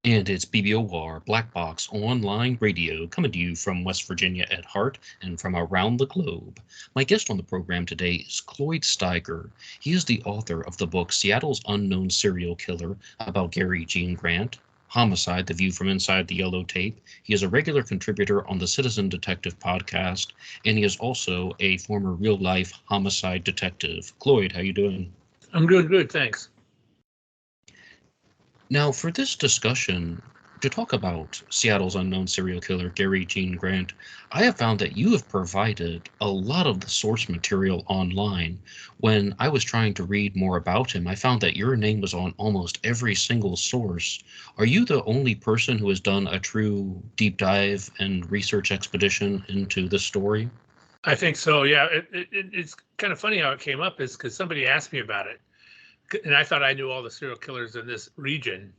And it's BBOR Black Box Online Radio coming to you from West Virginia at heart and from around the globe. My guest on the program today is Cloyd Steiger. He is the author of the book Seattle's Unknown Serial Killer about Gary Gene Grant, Homicide, The View from Inside the Yellow Tape. He is a regular contributor on the Citizen Detective podcast, and he is also a former real-life homicide detective. Cloyd, how you doing? I'm doing good, thanks. Now, for this discussion, to talk about Seattle's unknown serial killer, Gary Gene Grant, I have found that you have provided a lot of the source material online. When I was trying to read more about him, I found that your name was on almost every single source. Are you the only person who has done a true deep dive and research expedition into this story? I think so, yeah. It's kind of funny how it came up is because somebody asked me about it. And I thought I knew all the serial killers in this region,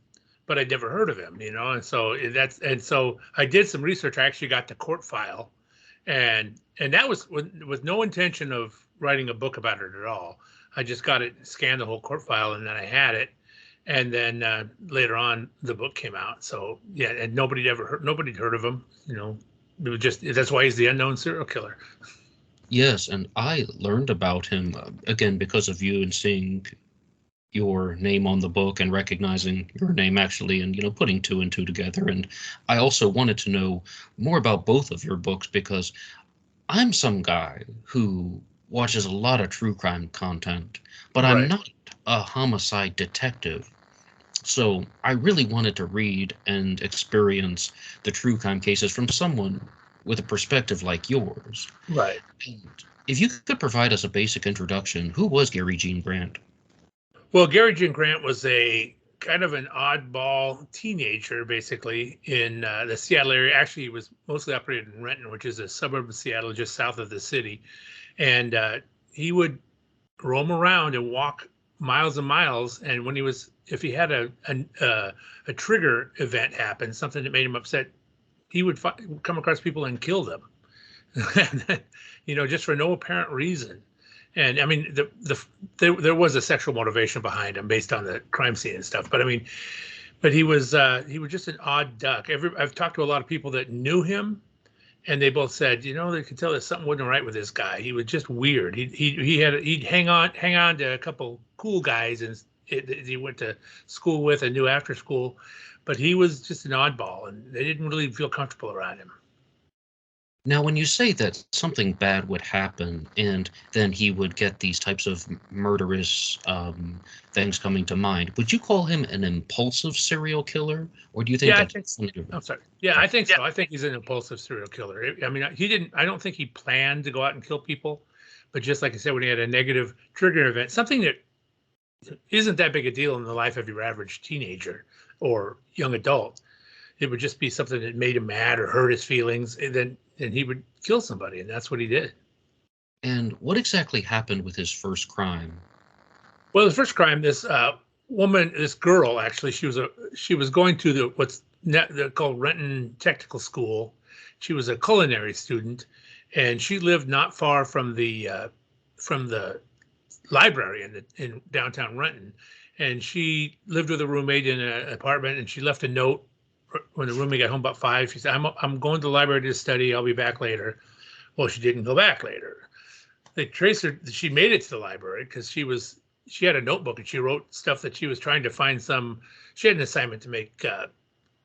but I'd never heard of him, and so I did some research. I actually got the court file, and that was with no intention of writing a book about it at all. I just got it, scanned the whole court file, and then I had it. And then later on, the book came out. So yeah, and nobody'd heard of him. It was just, that's why he's the unknown serial killer. Yes, and I learned about him again because of you and seeing your name on the book and recognizing your name actually and putting two and two together. And I also wanted to know more about both of your books because I'm some guy who watches a lot of true crime content, but Right. I'm not a homicide detective. So I really wanted to read and experience the true crime cases from someone with a perspective like yours. Right. And if you could provide us a basic introduction, who was Gary Gene Grant? Well, Gary Gene Grant was a kind of an oddball teenager, basically, in the Seattle area. Actually, he was mostly operated in Renton, which is a suburb of Seattle, just south of the city. And he would roam around and walk miles and miles. And when if he had a trigger event happen, something that made him upset, he would come across people and kill them, just for no apparent reason. And I mean, there was a sexual motivation behind him based on the crime scene and stuff. But I mean, he was just an odd duck. I've talked to a lot of people that knew him, and they both said, they could tell that something wasn't right with this guy. He was just weird. He'd hang on to a couple cool guys and he went to school with and knew after school, but he was just an oddball, and they didn't really feel comfortable around him. Now, when you say that something bad would happen and then he would get these types of murderous things coming to mind, would you call him an impulsive serial killer? Or do you think I'm sorry. Yeah, I think so. I think he's an impulsive serial killer. I mean, I don't think he planned to go out and kill people, but just like I said, when he had a negative trigger event, something that isn't that big a deal in the life of your average teenager or young adult, it would just be something that made him mad or hurt his feelings, and then he would kill somebody, and that's what he did. And what exactly happened with his first crime? Well, the first crime, this girl, actually, she was going to what's called Renton Technical School. She was a culinary student, and she lived not far from the library in downtown Renton. And she lived with a roommate in an apartment, and she left a note when the roommate got home about 5. She said, I'm going to the library to study. I'll be back later. Well, she didn't go back later. They traced her. She made it to the library because she had a notebook and she wrote stuff that she was trying to find she had an assignment to make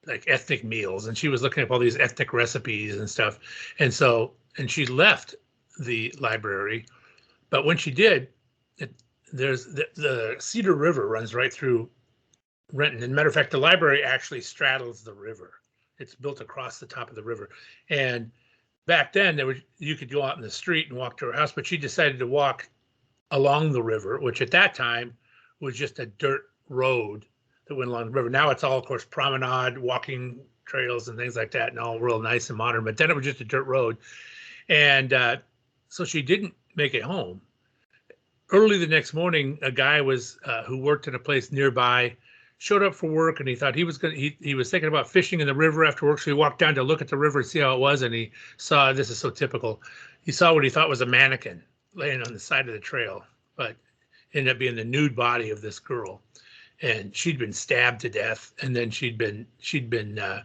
like ethnic meals, and she was looking up all these ethnic recipes and stuff. And she left the library. But when she did, there's the Cedar River runs right through Renton. As a matter of fact, the library actually straddles the river. It's built across the top of the river. And back then, you could go out in the street and walk to her house, but she decided to walk along the river, which at that time was just a dirt road that went along the river. Now it's all, of course, promenade, walking trails and things like that, and all real nice and modern. But then it was just a dirt road. And so she didn't make it home. Early the next morning, a guy who worked in a place nearby showed up for work, and he thought he was thinking about fishing in the river after work. So he walked down to look at the river and see how it was, and he saw, this is so typical, he saw what he thought was a mannequin laying on the side of the trail, but ended up being the nude body of this girl. and she'd been stabbed to death, and then there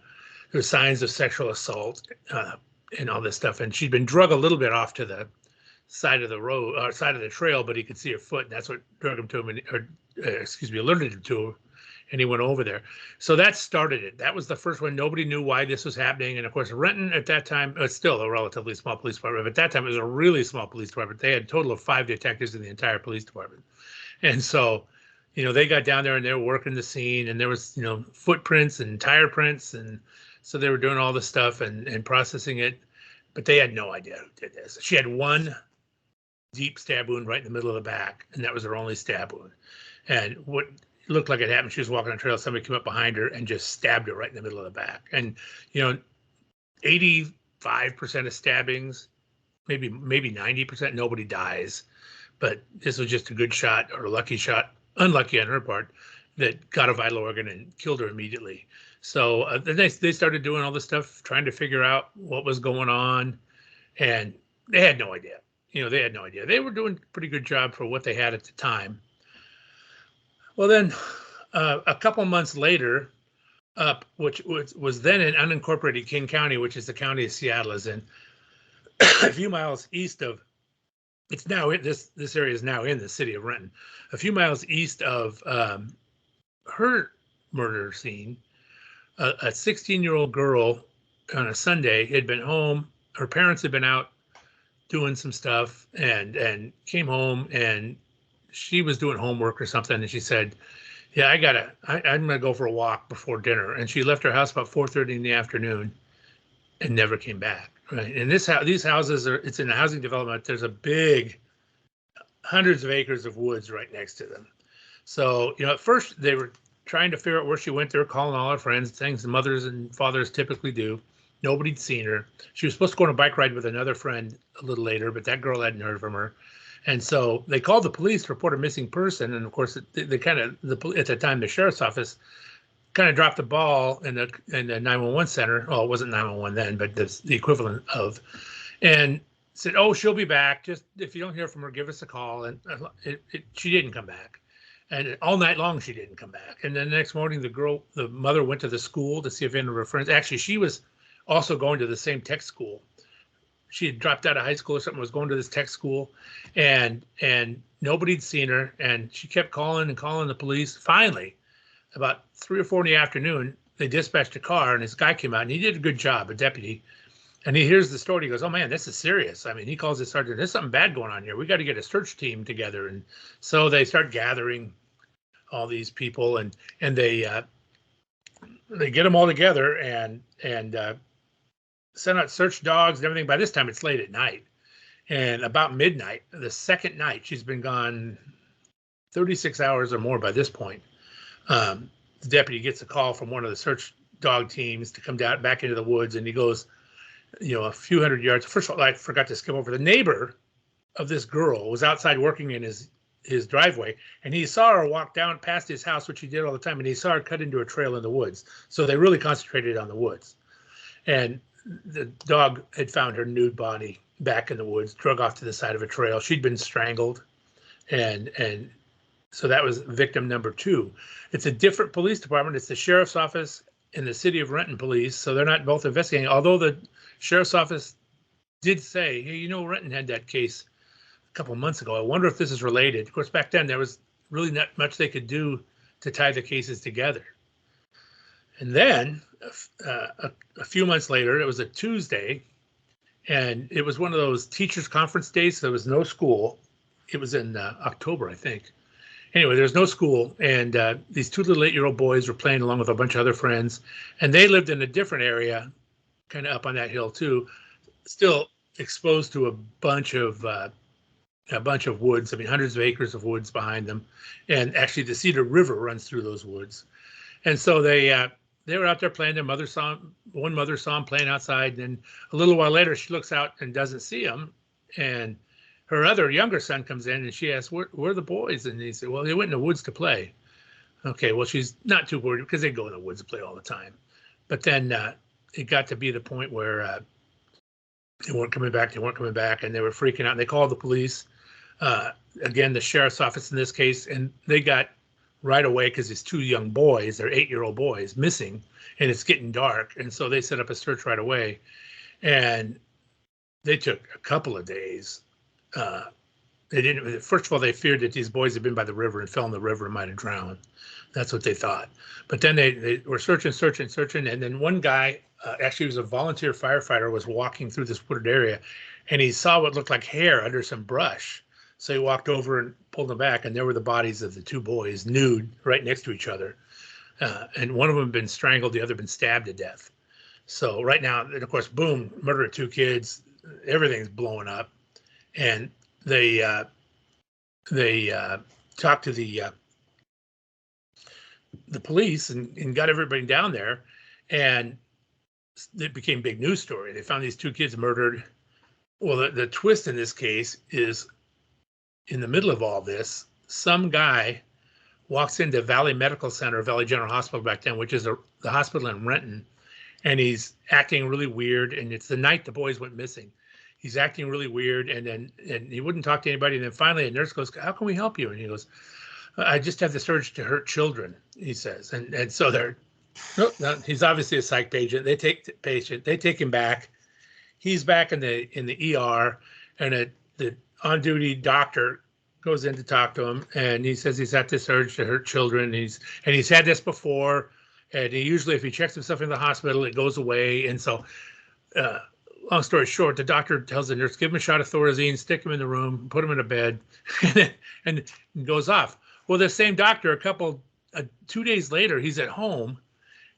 were signs of sexual assault and all this stuff, and she'd been drug a little bit off to the side of the road or side of the trail, but he could see her foot, and that's what drug him to him, alerted him to her, and he went over there. So that started it. That was the first one. Nobody knew why this was happening, and of course, Renton at that time, it's still a relatively small police department, but at that time it was a really small police department. They had a total of 5 detectives in the entire police department, and so they got down there and they were working the scene, and there was footprints and tire prints, and so they were doing all this stuff and processing it, but they had no idea who did this. She had one deep stab wound right in the middle of the back, and that was her only stab wound. And what looked like it happened, she was walking on a trail, somebody came up behind her and just stabbed her right in the middle of the back. And 85% of stabbings, maybe 90%, nobody dies, but this was just a good shot or a lucky shot, unlucky on her part, that got a vital organ and killed her immediately. So then they started doing all this stuff, trying to figure out what was going on, and they had no idea. They had no idea. They were doing a pretty good job for what they had at the time. Well, then a couple months later, which was then in unincorporated King County, which is the county of Seattle is in, a few miles east of, it's now in this area is now in the city of Renton, a few miles east of her murder scene. A 16-year-old girl on a Sunday had been home. Her parents had been out doing some stuff and came home, and she was doing homework or something, and she said, yeah, I'm gonna go for a walk before dinner. And she left her house about 4:30 in the afternoon and never came back. Right. And these houses it's in a housing development. There's a big, hundreds of acres of woods right next to them. So, at first they were trying to figure out where she went. They were calling all her friends, things the mothers and fathers typically do. Nobody'd seen her. She was supposed to go on a bike ride with another friend a little later, but that girl hadn't heard from her. And so they called the police to report a missing person. And of course, at the time, the sheriff's office kind of dropped the ball in the 911 center. Well, it wasn't 911 then, but the equivalent of, and said, oh, she'll be back. Just if you don't hear from her, give us a call. And she didn't come back. And all night long, she didn't come back. And then the next morning, the mother went to the school to see if any of her friends, actually, she was also going to the same tech school. She had dropped out of high school or something, was going to this tech school, and nobody'd seen her. And she kept calling and calling the police. Finally, about 3 or 4 in the afternoon, they dispatched a car, and this guy came out, and he did a good job, a deputy. And he hears the story. He goes, oh, man, this is serious. I mean, he calls his sergeant, there's something bad going on here. We got to get a search team together. And so they start gathering all these people, and they get them all together and send out search dogs and everything. By this time, it's late at night. And about midnight, the second night, she's been gone 36 hours or more by this point. The deputy gets a call from one of the search dog teams to come down back into the woods, and he goes, a few hundred yards. First of all, I forgot to skim over. The neighbor of this girl was outside working in his driveway, and he saw her walk down past his house, which he did all the time, and he saw her cut into a trail in the woods. So they really concentrated on the woods. And the dog had found her nude body back in the woods, drug off to the side of a trail. She'd been strangled, and so that was victim number 2. It's a different police department. It's the sheriff's office and the city of Renton police, so they're not both investigating. Although the sheriff's office did say, hey, Renton had that case a couple of months ago. I wonder if this is related. Of course, back then there was really not much they could do to tie the cases together. And then a few months later, it was a Tuesday, and it was one of those teachers' conference days. So there was no school. It was in October, I think. Anyway, there was no school, and these 2 little 8-year-old boys were playing along with a bunch of other friends, and they lived in a different area, kind of up on that hill too, still exposed to a bunch of woods. I mean, hundreds of acres of woods behind them, and actually the Cedar River runs through those woods. And so they were out there playing. One mother saw them playing outside, and a little while later she looks out and doesn't see them, and her other younger son comes in, and she asks, where are the boys? And he said, well, they went in the woods to play. Okay, well, she's not too worried because they go in the woods to play all the time. But then it got to be the point where they weren't coming back, and they were freaking out. And they called the police, again, the sheriff's office in this case, and they got right away because it's two young boys, they're 8-year-old boys missing, and it's getting dark. And so they set up a search right away. And they took a couple of days. They didn't. First of all, they feared that these boys had been by the river and fell in the river and might have drowned. That's what they thought. But then they were searching, and then one guy, actually he was a volunteer firefighter, was walking through this wooded area, and he saw what looked like hair under some brush. So he walked over and pulled them back, and there were the bodies of the two boys, nude, right next to each other. And one of them had been strangled, the other been stabbed to death. So right now, and of course, boom, murder of 2 kids, everything's blowing up. And they talked to the police and got everybody down there, and it became a big news story. They found these 2 kids murdered. Well, the twist in this case is, in the middle of all this, some guy walks into Valley Medical Center, Valley General Hospital back then, which is the hospital in Renton, and he's acting really weird. And it's the night the boys went missing. He's acting really weird, and he wouldn't talk to anybody. And then finally a nurse goes, "How can we help you?" And he goes, "I just have this urge to hurt children," he says. And so no, he's obviously a psych patient. They take him back. He's back in the ER, and the on-duty doctor goes in to talk to him, and he says he's had this urge to hurt children. He's had this before, and he usually, if he checks himself in the hospital, it goes away. And so, long story short, the doctor tells the nurse, give him a shot of Thorazine, stick him in the room, put him in a bed, and goes off. Well, the same doctor, 2 days later, he's at home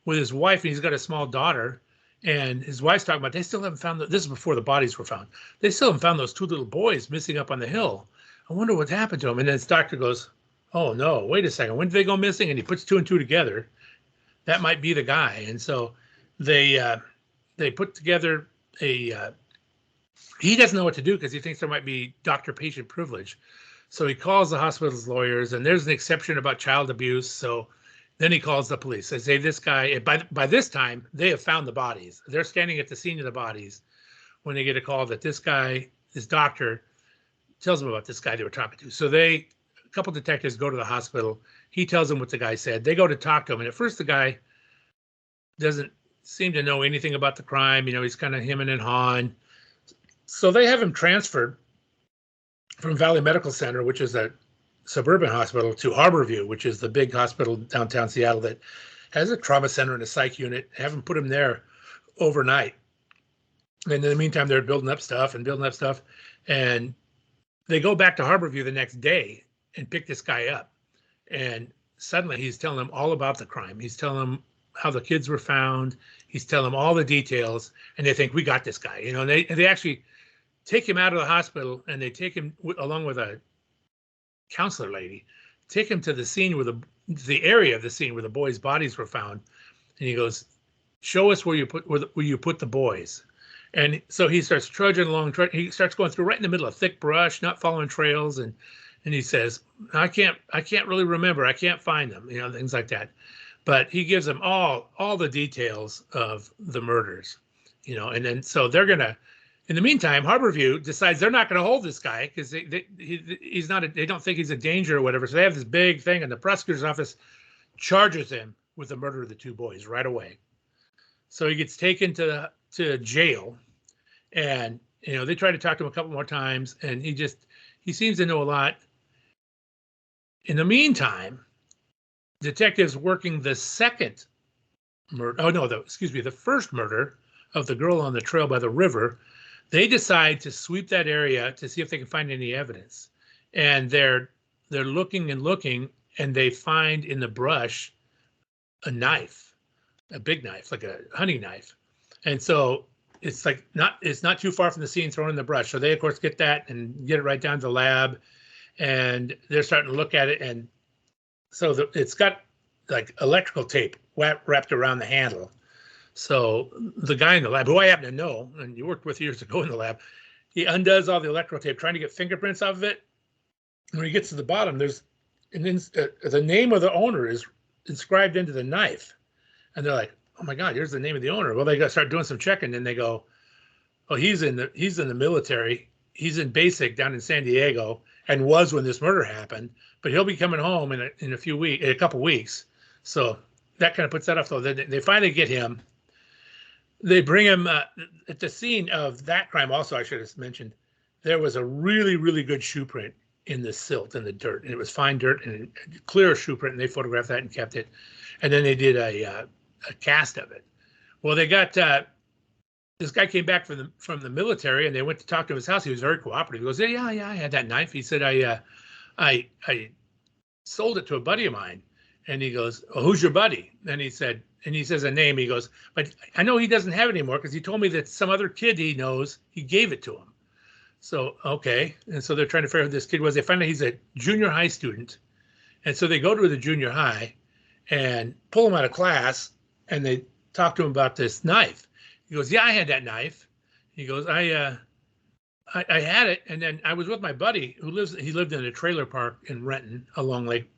with his wife, and he's got a small daughter, and his wife's talking about, they still haven't found, this is before the bodies were found, they still haven't found those 2 little boys missing up on the hill. I wonder what happened to them. And then his doctor goes, oh no, wait a second, when did they go missing? And he puts 2 and 2 together. That might be the guy. And so they put together he doesn't know what to do because he thinks there might be doctor-patient privilege. So he calls the hospital's lawyers, and there's an exception about child abuse. So then he calls the police. They say this guy, by this time, they have found the bodies. They're standing at the scene of the bodies when they get a call that this guy, this doctor, tells them about this guy they were talking to. So a couple detectives go to the hospital. He tells them what the guy said. They go to talk to him. And at first the guy doesn't seem to know anything about the crime. He's kind of hemming and hawing. So they have him transferred from Valley Medical Center, which is a suburban hospital, to Harborview, which is the big hospital downtown Seattle that has a trauma center and a psych unit. Have him put him there overnight. And in the meantime, they're building up stuff. And they go back to Harborview the next day and pick this guy up. And suddenly he's telling them all about the crime. He's telling them how the kids were found. He's telling them all the details, and they think, we got this guy. And they actually take him out of the hospital, and they take him along with a counselor lady, take him to the scene where the area of the scene where the boys' bodies were found. And he goes, show us where you put the boys. And so he starts trudging along. He starts going through right in the middle of thick brush, not following trails. And he says, I can't really remember. I can't find them, things like that. But he gives them all the details of the murders, and then so they're going to, in the meantime, Harborview decides they're not going to hold this guy because he's not, they don't think he's a danger or whatever. So they have this big thing, and the prosecutor's office charges him with the murder of the 2 boys right away. So he gets taken to jail, and they try to talk to him a couple more times, and he seems to know a lot. In the meantime, detectives working the second murder, the first murder of the girl on the trail by the river, they decide to sweep that area to see if they can find any evidence. And they're looking and looking, and they find in the brush a knife, a big knife, like a hunting knife. And so it's not too far from the scene, thrown in the brush. So they of course get that and get it right down to the lab, and they're starting to look at it. And so it's got like electrical tape wrapped around the handle. So the guy in the lab, who I happen to know, and you worked with years ago in the lab, he undoes all the electrical tape, trying to get fingerprints off of it. When he gets to the bottom, there's the name of the owner is inscribed into the knife. And they're like, oh my God, here's the name of the owner. Well, they got to start doing some checking, and they go, oh, he's in the military. He's in basic down in San Diego, and was when this murder happened. But he'll be coming home in a couple weeks. So that kind of puts that off. Though they finally get him. They bring him at the scene of that crime. Also, I should have mentioned there was a really, really good shoe print in the silt and the dirt, and it was fine dirt and a clear shoe print. And they photographed that and kept it. And then they did a cast of it. Well, they got this guy came back from the military, and they went to talk to his house. He was very cooperative. He goes, yeah, I had that knife. He said, I sold it to a buddy of mine. And he goes, well, who's your buddy? And he says a name. He goes, but I know he doesn't have it anymore because he told me that some other kid he knows, he gave it to him. So, okay. And so they're trying to figure out who this kid was. They find out he's a junior high student. And so they go to the junior high and pull him out of class, and they talk to him about this knife. He goes, yeah, I had that knife. He goes, I had it, and then I was with my buddy he lived in a trailer park in Renton along Lake,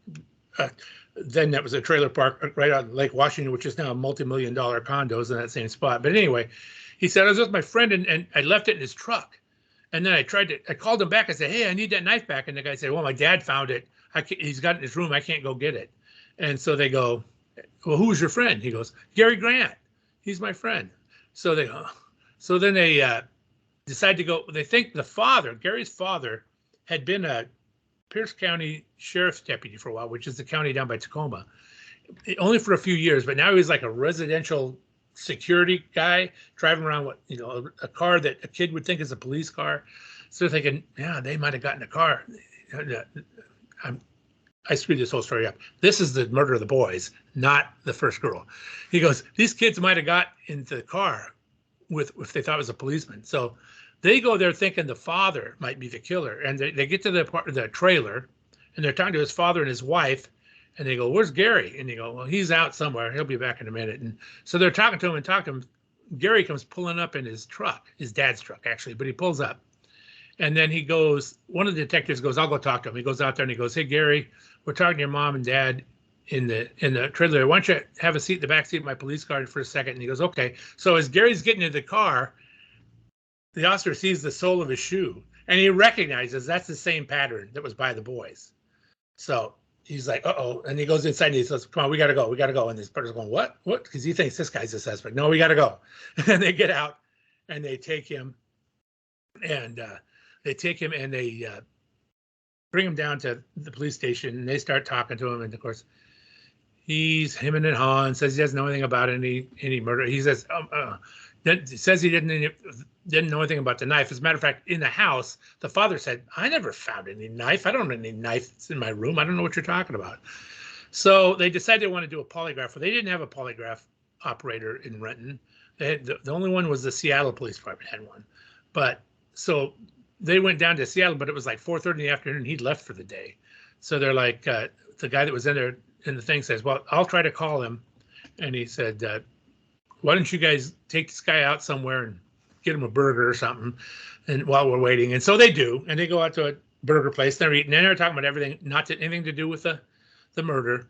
then that was a trailer park right on Lake Washington, which is now a multi-million-dollar condos in that same spot. But anyway, he said, I was with my friend, and I left it in his truck. And then I called him back. I said, hey, I need that knife back. And the guy said, well, my dad found it. He's got it in his room. I can't go get it. And so they go, well, who's your friend? He goes, Gary Grant. He's my friend. So then they decide to go. They think Gary's father, had been a Pierce County Sheriff's deputy for a while, which is the county down by Tacoma, only for a few years. But now he's like a residential security guy driving around a car that a kid would think is a police car. So they're thinking, yeah, they might have gotten a car. I screwed this whole story up. This is the murder of the boys, not the first girl. He goes, these kids might have got into the car if they thought it was a policeman. So they go there thinking the father might be the killer. And they get to the trailer, and they're talking to his father and his wife. And they go, where's Gary? And they go, well, he's out somewhere. He'll be back in a minute. And so they're talking to him. Gary comes pulling up in his truck, his dad's truck, actually. But he pulls up. And then he goes, one of the detectives goes, I'll go talk to him. He goes out there and he goes, hey, Gary, we're talking to your mom and dad in the trailer. Why don't you have a seat in the back seat of my police car for a second? And he goes, okay. So as Gary's getting into the car, the officer sees the sole of his shoe, and he recognizes that's the same pattern that was by the boys. So he's like, uh-oh. And he goes inside and he says, come on, we got to go. And this person's going, what? Because he thinks this guy's a suspect. No, we got to go. And they get out and they take him and they bring him down to the police station, and they start talking to him. And of course, he's hemming and hawing, says he doesn't know anything about any murder. He says, says he didn't know anything about the knife. As a matter of fact, in the house, the father said, I never found any knife. I don't have any knives in my room. I don't know what you're talking about. So they decided they want to do a polygraph. Well, they didn't have a polygraph operator in Renton. The only one was the Seattle Police Department had one. But so they went down to Seattle, but it was like 4:30 in the afternoon. He'd left for the day. So they're like, the guy that was in there in the thing says, well, I'll try to call him. And he said, why don't you guys take this guy out somewhere and get him a burger or something, and while we're waiting. And so they do, and they go out to a burger place. They're eating, and they're talking about everything, anything to do with the murder.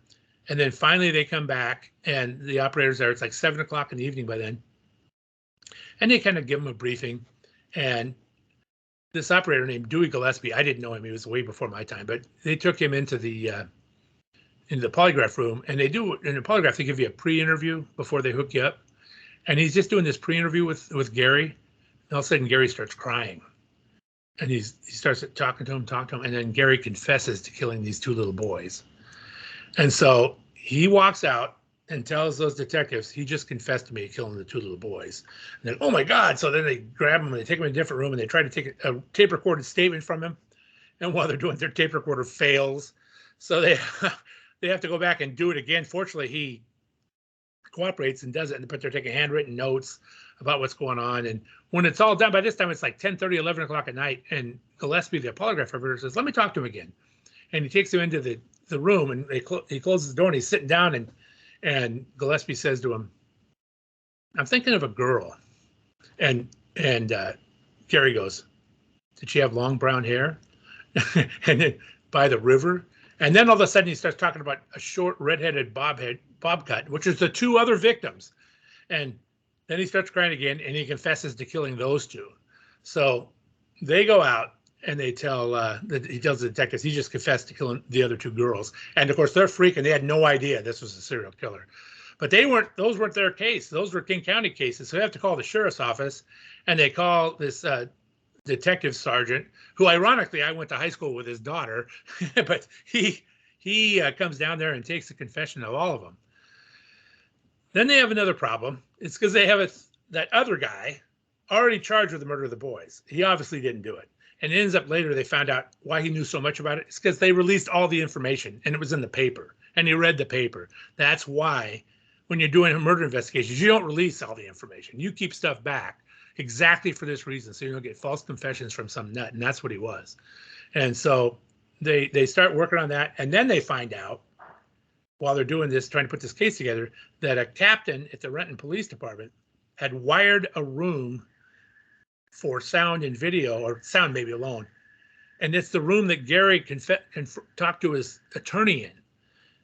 And then finally they come back, and the operator's there. It's like 7 o'clock in the evening by then. And they kind of give him a briefing. And this operator named Dewey Gillespie, I didn't know him. He was way before my time, but they took him into the polygraph room. And they do, in the polygraph, they give you a pre-interview before they hook you up. And he's just doing this pre-interview with Gary. And all of a sudden, Gary starts crying. And he starts talking to him, and then Gary confesses to killing these two little boys. And so he walks out and tells those detectives, he just confessed to me killing the two little boys. And then, oh my God. So then they grab him and they take him in a different room, and they try to take a tape recorded statement from him. And while they're doing their tape recorder fails. So they have to go back and do it again. Fortunately, he cooperates and does it, but they're taking handwritten notes about what's going on. And when it's all done, by this time it's like 10:30, 11 o'clock at night, and Gillespie, the polygraph operator, says, let me talk to him again. And he takes him into the room, and he closes the door, and he's sitting down, and Gillespie says to him, I'm thinking of a girl. And Gary goes, did she have long brown hair? And then by the river? And then all of a sudden he starts talking about a short redheaded bobcat, which is the two other victims. And then he starts crying again, and he confesses to killing those two. So they go out, and he tells the detectives he just confessed to killing the other two girls. And of course, they're freaking. They had no idea this was a serial killer. But those weren't their case. Those were King County cases. So they have to call the sheriff's office, and they call this detective sergeant, who ironically I went to high school with his daughter, but he comes down there and takes the confession of all of them. Then they have another problem. It's because they have that other guy already charged with the murder of the boys. He obviously didn't do it. And it ends up later they found out why he knew so much about it. It's because they released all the information, and it was in the paper, and he read the paper. That's why when you're doing murder investigations, you don't release all the information. You keep stuff back exactly for this reason, so you don't get false confessions from some nut, and that's what he was. And so they start working on that, and then they find out while they're doing this, trying to put this case together, that a captain at the Renton Police Department had wired a room for sound and video, or sound maybe alone. And it's the room that Gary can talk to his attorney in.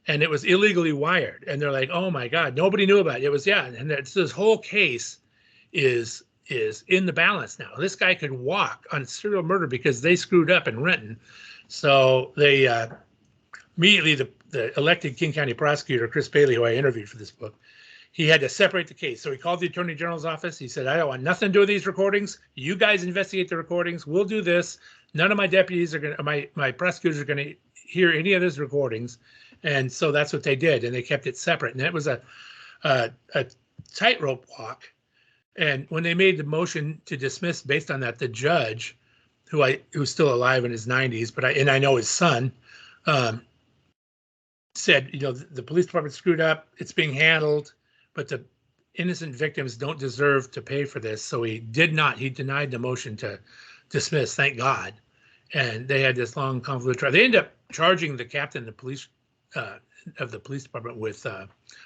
And it was illegally wired. And they're like, oh my God, nobody knew about it. It was, yeah. And this whole case is in the balance now. This guy could walk on serial murder because they screwed up in Renton. So they immediately, the elected King County prosecutor, Chris Bailey, who I interviewed for this book, he had to separate the case. So he called the Attorney General's office. He said, I don't want nothing to do with these recordings. You guys investigate the recordings. We'll do this. None of my deputies are going to, my prosecutors are going to hear any of those recordings. And so that's what they did. And they kept it separate. And it was a tightrope walk. And when they made the motion to dismiss based on that, the judge, who's still alive in his 90s, but I know his son, said, the police department screwed up. It's being handled, but the innocent victims don't deserve to pay for this. So he denied the motion to dismiss, thank God. And they had this long, convoluted trial. They ended up charging the captain of the police department with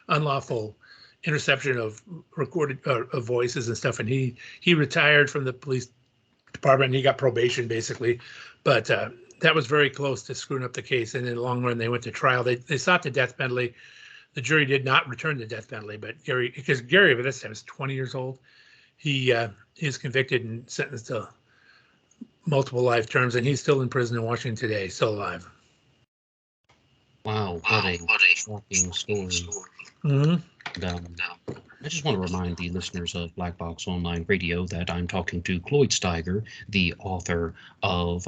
unlawful interception of recorded of voices and stuff. And he retired from the police department, and he got probation basically. But that was very close to screwing up the case. And in the long run, they went to trial. They sought the death penalty. The jury did not return the death penalty, but because Gary, by this time, is 20 years old, he is convicted and sentenced to multiple life terms, and he's still in prison in Washington today, still alive. Wow, what a shocking story. Mm-hmm. And, I just want to remind the listeners of Black Box Online Radio that I'm talking to Cloyd Steiger, the author of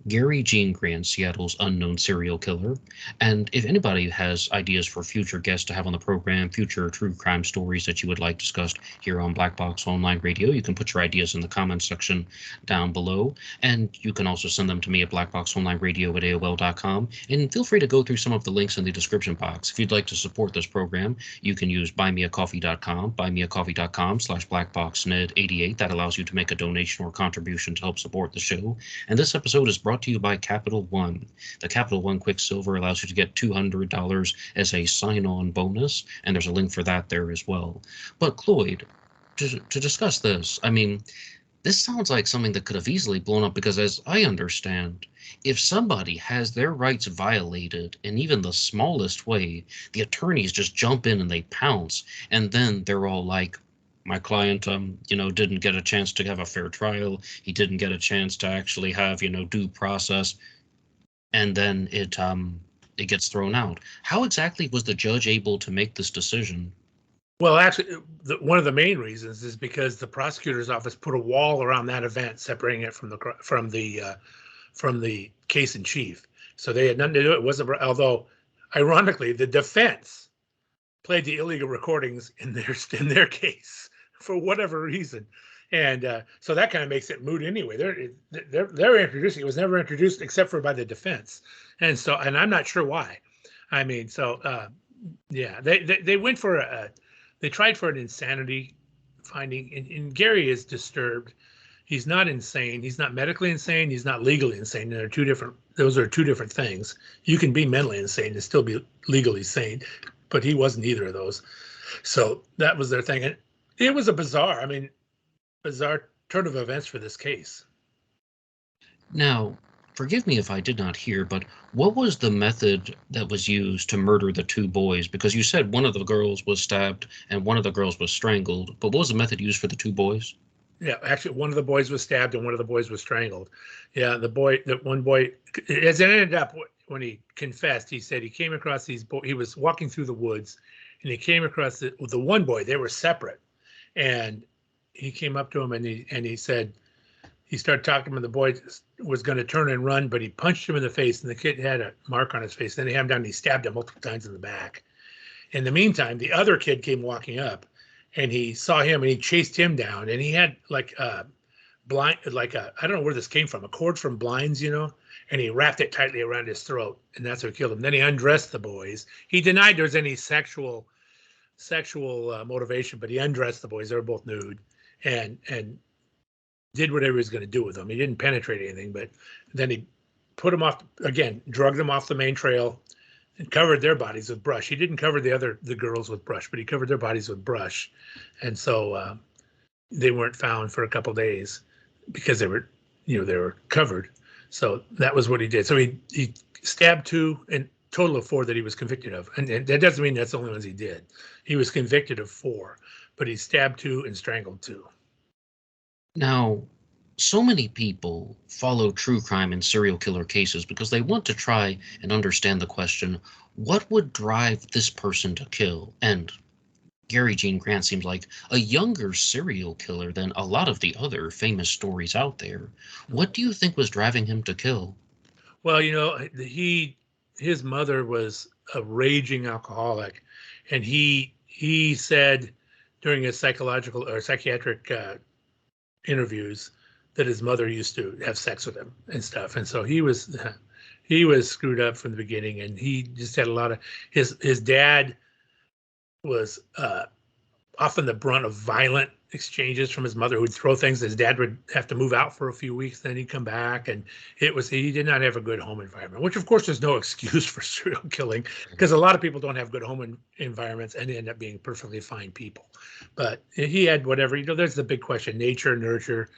Gary Gene Grant, Seattle's Unknown Serial Killer. And if anybody has ideas for future guests to have on the program, future true crime stories that you would like discussed here on Black Box Online Radio, you can put your ideas in the comments section down below. And you can also send them to me at blackboxonlineradio@AOL.com. And feel free to go through some of the links in the description box. If you'd like to support this program, you can use BuyMeACoffee.com, BuyMeACoffee.com/BlackBoxNed88. That allows you to make a donation or contribution to help support the show. And this episode is brought to you by Capital One. The Capital One Quicksilver allows you to get $200 as a sign-on bonus, and there's a link for that there as well. But Cloyd, to discuss this, I mean, this sounds like something that could have easily blown up, because as I understand, if somebody has their rights violated in even the smallest way, the attorneys just jump in and they pounce, and then they're all like, my client, didn't get a chance to have a fair trial. He didn't get a chance to actually have, due process. And then it gets thrown out. How exactly was the judge able to make this decision? Well, actually, one of the main reasons is because the prosecutor's office put a wall around that event, separating it from the case in chief. So they had nothing to do. It wasn't. Although, ironically, the defense played the illegal recordings in their case for whatever reason, and so that kind of makes it moot anyway. They're introducing. It was never introduced except for by the defense, and I'm not sure why. I mean, yeah, they went for they tried for an insanity finding, and Gary is disturbed. He's not insane. He's not medically insane. He's not legally insane. Those are two different things. You can be mentally insane and still be legally sane, but he wasn't either of those. So that was their thing. And it was a bizarre turn of events for this case. Now, forgive me if I did not hear, but what was the method that was used to murder the two boys? Because you said one of the girls was stabbed and one of the girls was strangled, but what was the method used for the two boys? Yeah, actually, one of the boys was stabbed and one of the boys was strangled. Yeah, that one boy, as it ended up, when he confessed, he said he came across he was walking through the woods and he came across the one boy. They were separate. And he came up to him and he said, he started talking to him and the boy was going to turn and run, but he punched him in the face and the kid had a mark on his face. Then he had him down and he stabbed him multiple times in the back. In the meantime, the other kid came walking up and he saw him and he chased him down and he had like a I don't know where this came from, a cord from blinds, and he wrapped it tightly around his throat and that's what killed him. Then he undressed the boys. He denied there was any sexual motivation, but he undressed the boys. They were both nude and did whatever he was going to do with them. He didn't penetrate anything, but then he put them off again, drugged them off the main trail and covered their bodies with brush. He didn't cover the girls with brush, but he covered their bodies with brush. And so they weren't found for a couple days because they were covered. So that was what he did. So he stabbed 2 and total of 4 that he was convicted of. And that doesn't mean that's the only ones he did. He was convicted of 4, but he stabbed 2 and strangled 2. Now, so many people follow true crime and serial killer cases because they want to try and understand the question, what would drive this person to kill? And Gary Gene Grant seems like a younger serial killer than a lot of the other famous stories out there. What do you think was driving him to kill? Well, his mother was a raging alcoholic, and he said during his psychological or psychiatric interviews that his mother used to have sex with him and stuff, and so he was screwed up from the beginning, and he just had a lot of his dad was often the brunt of violent exchanges from his mother, who would throw things. His dad would have to move out for a few weeks, then he'd come back, and he did not have a good home environment, which of course there's no excuse for serial killing because a lot of people don't have good home environments and end up being perfectly fine people. But he had whatever, there's the big question, nature, nurture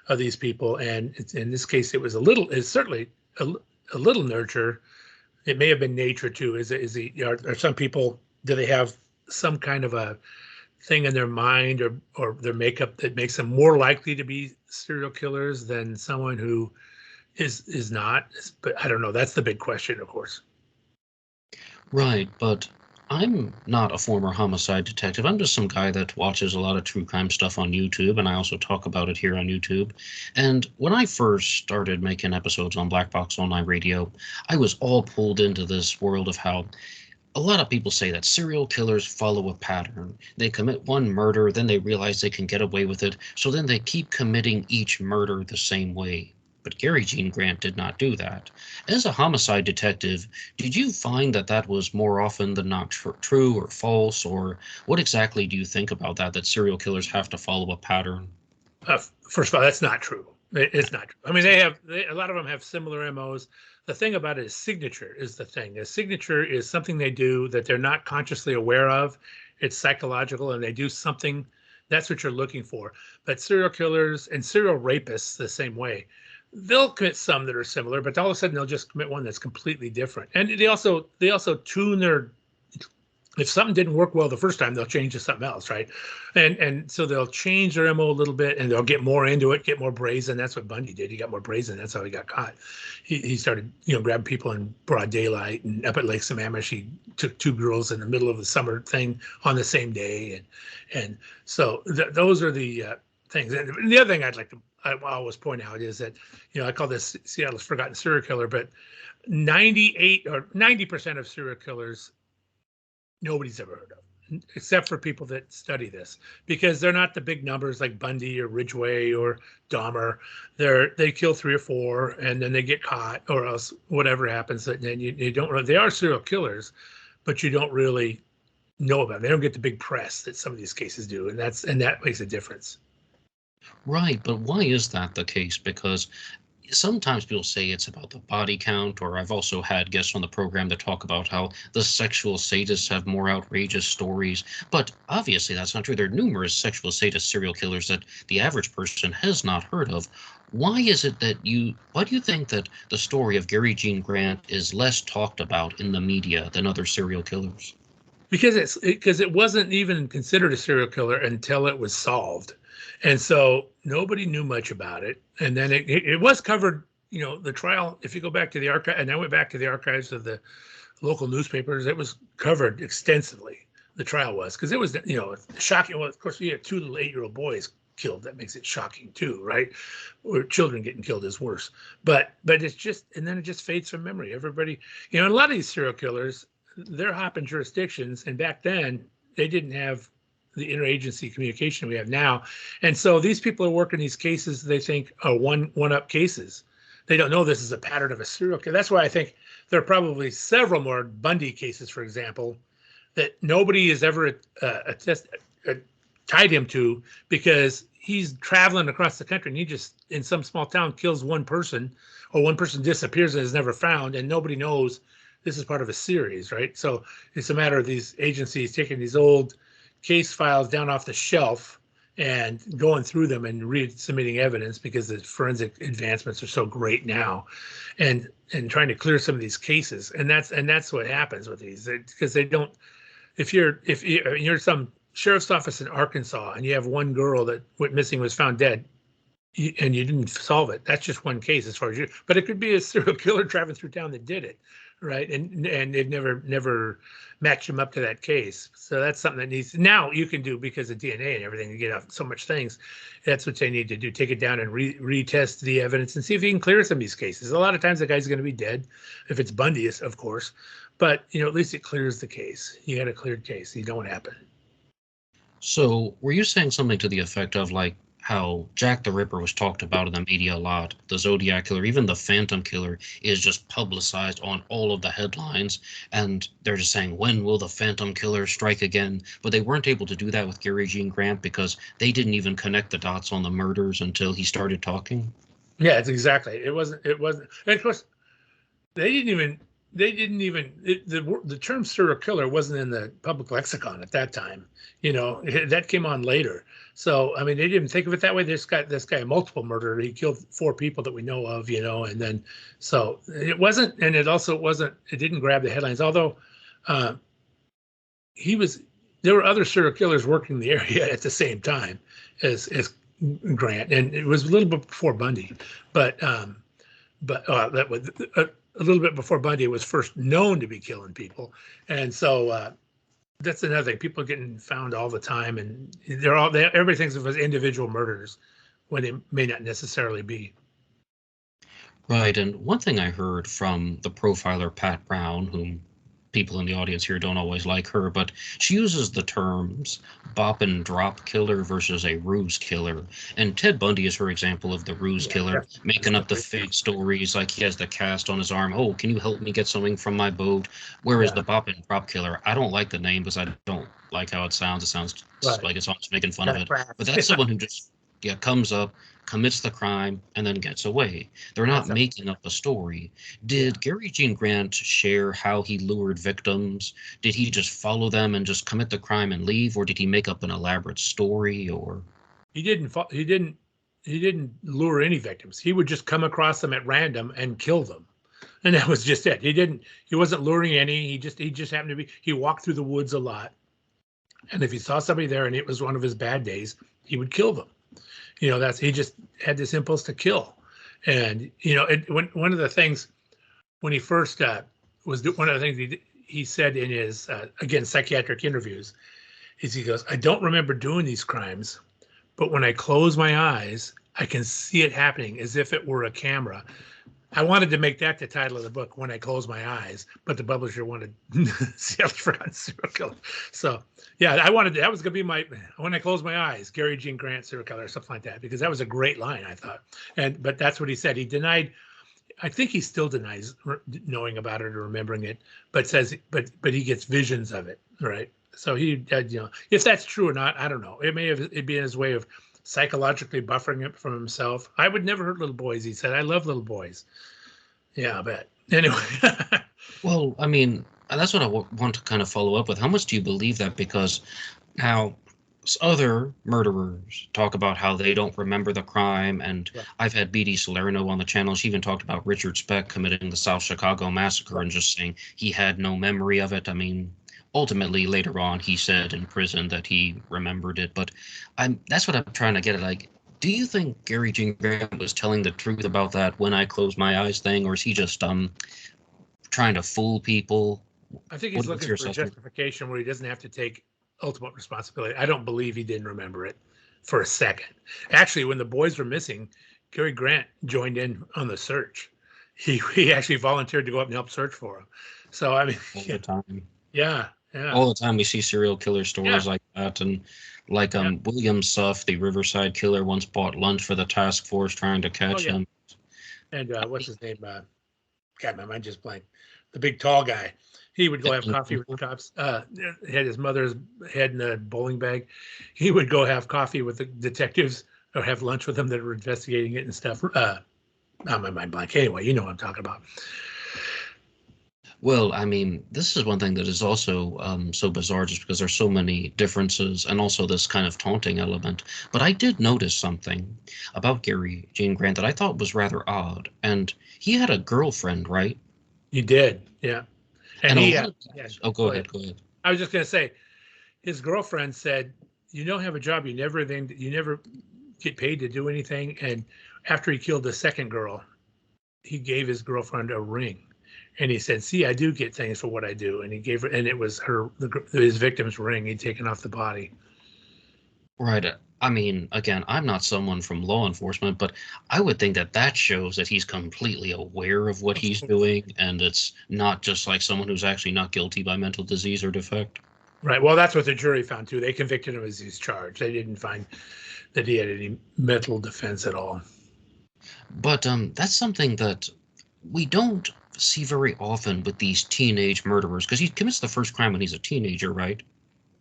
of these people. And in this case, it's certainly a little nurture. It may have been nature too. Are some people, do they have some kind of a thing in their mind or their makeup that makes them more likely to be serial killers than someone who is not? But I don't know. That's the big question, of course. Right, but I'm not a former homicide detective. I'm just some guy that watches a lot of true crime stuff on YouTube, and I also talk about it here on YouTube. And when I first started making episodes on BlackBoxOnlineRadio, I was all pulled into this world of how a lot of people say that serial killers follow a pattern. They commit one murder, then they realize they can get away with it, so then they keep committing each murder the same way. But Gary Gene Grant did not do that. As a homicide detective, did you find that was more often than not true or false, or what exactly do you think about that serial killers have to follow a pattern? First of all, that's not true. It's not true. I mean, a lot of them have similar MOs. The thing about it is signature is the thing. A signature is something they do that they're not consciously aware of. It's psychological, and they do something. That's what you're looking for. But serial killers and serial rapists the same way. They'll commit some that are similar, but all of a sudden they'll just commit one that's completely different. And they also tune their. If something didn't work well the first time, they'll change to something else, right? And so they'll change their MO a little bit, and they'll get more into it, get more brazen. That's what Bundy did. He got more brazen. That's how he got caught. He started, grabbing people in broad daylight. And up at Lake Sammamish, he took 2 girls in the middle of the summer thing on the same day. And so those are the things. And the other thing I always point out is that, I call this Seattle's forgotten serial killer, but 98 or 90% of serial killers nobody's ever heard of, except for people that study this, because they're not the big numbers like Bundy or Ridgway or Dahmer. They kill 3 or 4 and then they get caught, or else whatever happens. And then you don't. They are serial killers, but you don't really know about them. They don't get the big press that some of these cases do, and that makes a difference. Right, but why is that the case? Because sometimes people say it's about the body count, or I've also had guests on the program that talk about how the sexual sadists have more outrageous stories. But obviously that's not true. There are numerous sexual sadist serial killers that the average person has not heard of. Why do you think that the story of Gary Gene Grant is less talked about in the media than other serial killers? Because it wasn't even considered a serial killer until it was solved. And so nobody knew much about it. And then it was covered, the trial, if you go back to the archive, and I went back to the archives of the local newspapers, it was covered extensively. The trial was, because it was, shocking. Well, of course, you have 2 little 8-year-old boys killed. That makes it shocking too, right? Or children getting killed is worse. But it's just, and then it just fades from memory. Everybody, a lot of these serial killers, they're hopping jurisdictions, and back then they didn't have the interagency communication we have now. And so these people are working these cases they think are one-up cases. They don't know this is a pattern of a serial killer. That's why I think there are probably several more Bundy cases, for example, that nobody has ever tied him to, because he's traveling across the country and he just, in some small town, kills one person, or one person disappears and is never found, and nobody knows this is part of a series, right? So it's a matter of these agencies taking these old case files down off the shelf and going through them and resubmitting evidence, because the forensic advancements are so great now, and trying to clear some of these cases. And that's what happens with these, because they don't. If you're some sheriff's office in Arkansas and you have one girl that went missing, was found dead, and you didn't solve it, that's just one case as far as you. But it could be a serial killer traveling through town that did it, right? And they've never matched him up to that case. So that's something that needs, now you can do, because of DNA and everything, you get out so much things. That's what they need to do. Take it down and retest the evidence and see if you can clear some of these cases. A lot of times the guy's going to be dead, if it's Bundy, of course. But at least it clears the case. You got a cleared case. You don't happen. So were you saying something to the effect of like how Jack the Ripper was talked about in the media a lot, the Zodiac Killer, even the Phantom Killer is just publicized on all of the headlines, and they're just saying, when will the Phantom Killer strike again? But they weren't able to do that with Gary Gene Grant, because they didn't even connect the dots on the murders until he started talking? Yeah, it's exactly. It wasn't, and of course, the term serial killer wasn't in the public lexicon at that time. That came on later. So, I mean, they didn't think of it that way. This guy, a multiple murderer. He killed 4 people that we know of, and then, so it wasn't, and it also wasn't, it didn't grab the headlines. Although there were other serial killers working in the area at the same time as Grant, and it was a little bit before Bundy, but that was a little bit before Bundy was first known to be killing people. And so that's another thing. People are getting found all the time, and everybody thinks of as individual murders when it may not necessarily be. Right. And one thing I heard from the profiler Pat Brown, whom people in the audience here don't always like her, but she uses the terms bop and drop killer versus a ruse killer. And Ted Bundy is her example of the ruse killer, making up the fake stories, like he has the cast on his arm. Oh, can you help me get something from my boat? Whereas the bop and drop killer, I don't like the name because I don't like how it sounds. It sounds like it's almost making fun of it. But that's someone who just comes up, commits the crime, and then gets away. They're not making up a story. Did Gary Gene Grant share how he lured victims? Did he just follow them and just commit the crime and leave, or did he make up an elaborate story? Or he didn't lure any victims. He would just come across them at random and kill them, and that was just it. He wasn't luring any. He just happened to be. He walked through the woods a lot, and if he saw somebody there and it was one of his bad days, he would kill them. He just had this impulse to kill. And, one of the things when he first one of the things he said in his, again, psychiatric interviews, is he goes, I don't remember doing these crimes, but when I close my eyes, I can see it happening as if it were a camera. I wanted to make that the title of the book, When I Close My Eyes, but the publisher wanted CL Stiger serial killer. So, yeah, that was going to be my, When I Close My Eyes, Gary Gene Grant serial killer, or something like that, because that was a great line, I thought. But that's what he said. He denied, I think he still denies knowing about it or remembering it, but says, but he gets visions of it, right? So he, if that's true or not, I don't know. It may have it be in his way of psychologically buffering it from himself. I would never hurt little boys, he said. I love little boys. Yeah, I bet. Anyway. Well, I mean, that's what I want to kind of follow up with. How much do you believe that? Because now other murderers talk about how they don't remember the crime, and I've had B.D. Salerno on the channel. She even talked about Richard Speck committing the South Chicago massacre and just saying he had no memory of it. I mean, ultimately later on he said in prison that he remembered it. But that's what I'm trying to get at. Like, do you think Gary Jean Grant was telling the truth about that when I close my eyes thing, or is he just trying to fool people? I think he's What's looking your for assessment? justification where he doesn't have to take ultimate responsibility. I don't believe he didn't remember it for a second. Actually, when the boys were missing, Gary Grant joined in on the search. He actually volunteered to go up and help search for him. So I mean, All the time. yeah, yeah, All the time we see serial killer yeah, stories like that, and like yeah. William Suff, the Riverside killer, once bought lunch for the task force trying to Oh catch yeah. him. And what's his name? God, my mind just blanked. The big tall guy. He would go have coffee with the cops. Had his mother's head in a bowling bag. He would go have coffee with the detectives or have lunch with them that were investigating it and stuff. Not my mind blank. Anyway, you know what I'm talking about. Well, I mean, this is one thing that is also so bizarre just because there's so many differences and also this kind of taunting element. But I did notice something about Gary Jean Grant that I thought was rather odd. And he had a girlfriend, right? You did, yeah. And And a he, lot of yeah. times, oh, go Go ahead, ahead. go ahead. I was just gonna say, his girlfriend said, "You don't have a job. You never get paid to do anything." And after he killed the second girl, he gave his girlfriend a ring, and he said, "See, I do get things for what I do." And he gave her, and it was his victim's ring he'd taken off the body. Right. I mean, again, I'm not someone from law enforcement, but I would think that that shows that he's completely aware of what he's doing, and it's not just like someone who's actually not guilty by mental disease or defect. Right. Well, that's what the jury found too. They convicted him as he's charged. They didn't find that he had any mental defense at all. But that's something that we don't see very often with these teenage murderers, because he commits the first crime when he's a teenager, right?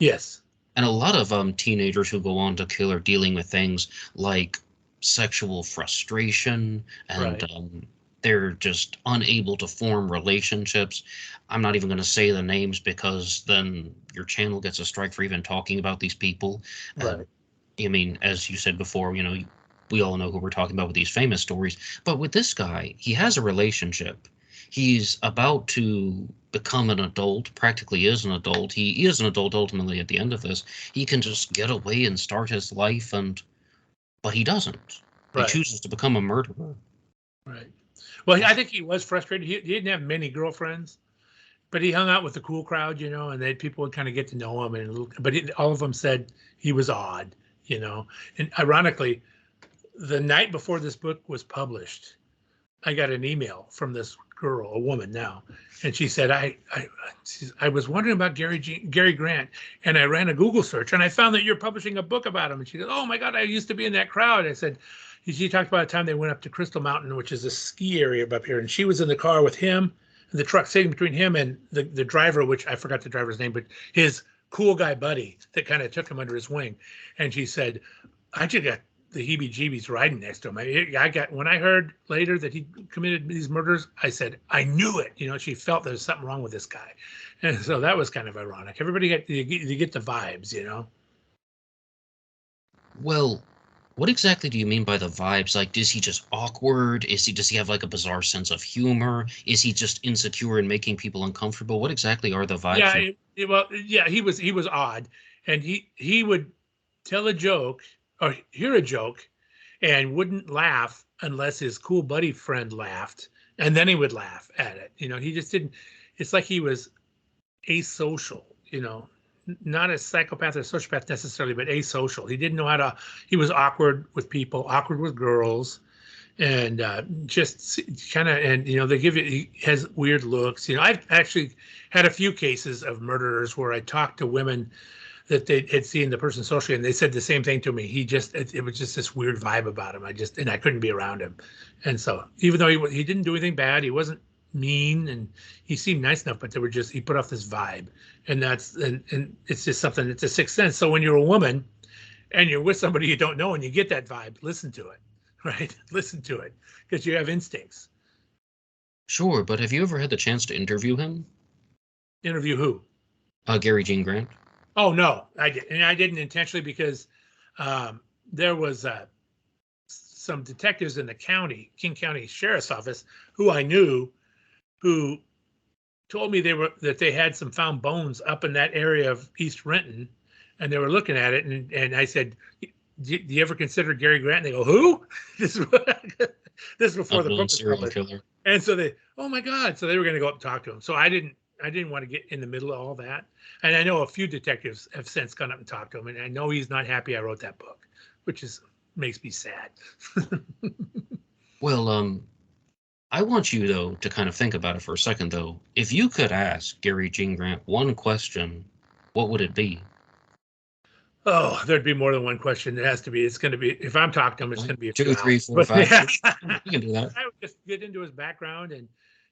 Yes. And a lot of teenagers who go on to kill are dealing with things like sexual frustration, and Right. they're just unable to form relationships. I'm not even going to say the names because then your channel gets a strike for even talking about these people. And Right. I mean, as you said before, we all know who we're talking about with these famous stories. But with this guy, he has a relationship. He's about to become an adult, practically is an adult. He is an adult ultimately at the end of this. He can just get away and start his life, but he doesn't. He Right. chooses to become a murderer. Right. Well, I think he was frustrated. He didn't have many girlfriends, but he hung out with the cool crowd, and then people would kind of get to know him. All of them said he was odd. And ironically, the night before this book was published, I got an email from this girl, a woman now, and she said, I was wondering about Gary Grant, and I ran a Google search, and I found that you're publishing a book about him. And she said, "Oh my God, I used to be in that crowd." I said, she talked about a time they went up to Crystal Mountain, which is a ski area up here, and she was in the car with him, the truck sitting between him and the driver, which I forgot the driver's name, but his cool guy buddy that kind of took him under his wing. And she said, I just got the heebie-jeebies riding next to him. When I heard later that he committed these murders, I said, I knew it. She felt there's something wrong with this guy. And so that was kind of ironic. Everybody you get the vibes. Well, what exactly do you mean by the vibes? Like, is he just awkward? Does he have like a bizarre sense of humor? Is he just insecure and making people uncomfortable? What exactly are the vibes Yeah, you're? he was odd, and he would tell a joke or hear a joke and wouldn't laugh unless his cool buddy friend laughed, and then he would laugh at it. He just didn't. It's like he was asocial. Not a psychopath or sociopath necessarily, but asocial. He didn't know how to. He was awkward with people, awkward with girls, and just kind of. And they give you. He has weird looks. I've actually had a few cases of murderers where I talked to women that they had seen the person socially, and they said the same thing to me. It was just this weird vibe about him. I couldn't be around him. And so even though he didn't do anything bad, he wasn't mean, and he seemed nice enough, but he put off this vibe. And and it's just something, it's a sixth sense. So when you're a woman and you're with somebody you don't know and you get that vibe, listen to it, right? Listen to it, because you have instincts. Sure, but have you ever had the chance to interview him? Interview who? Gary Jean Grant? Oh no, I did, and I didn't intentionally because there was some detectives in the King County Sheriff's Office who I knew, who told me that they had some found bones up in that area of East Renton, and they were looking at it, and I said, do you ever consider Gary Grant? And they go, who? This is this is before the book was serial published. killer. And so they, oh my God. So they were going to go up and talk to him. So I didn't want to get in the middle of all that. And I know a few detectives have since gone up and talked to him, and I know he's not happy I wrote that book, which makes me sad. Well, I want you, though, to kind of think about it for a second, though. If you could ask Gary Gene Grant one question, what would it be? Oh, there'd be more than one question. It has to be. It's going to be, if I'm talking to him, it's going to be a 2, 3, 4, 5. Yeah. You can do that. I would just get into his background and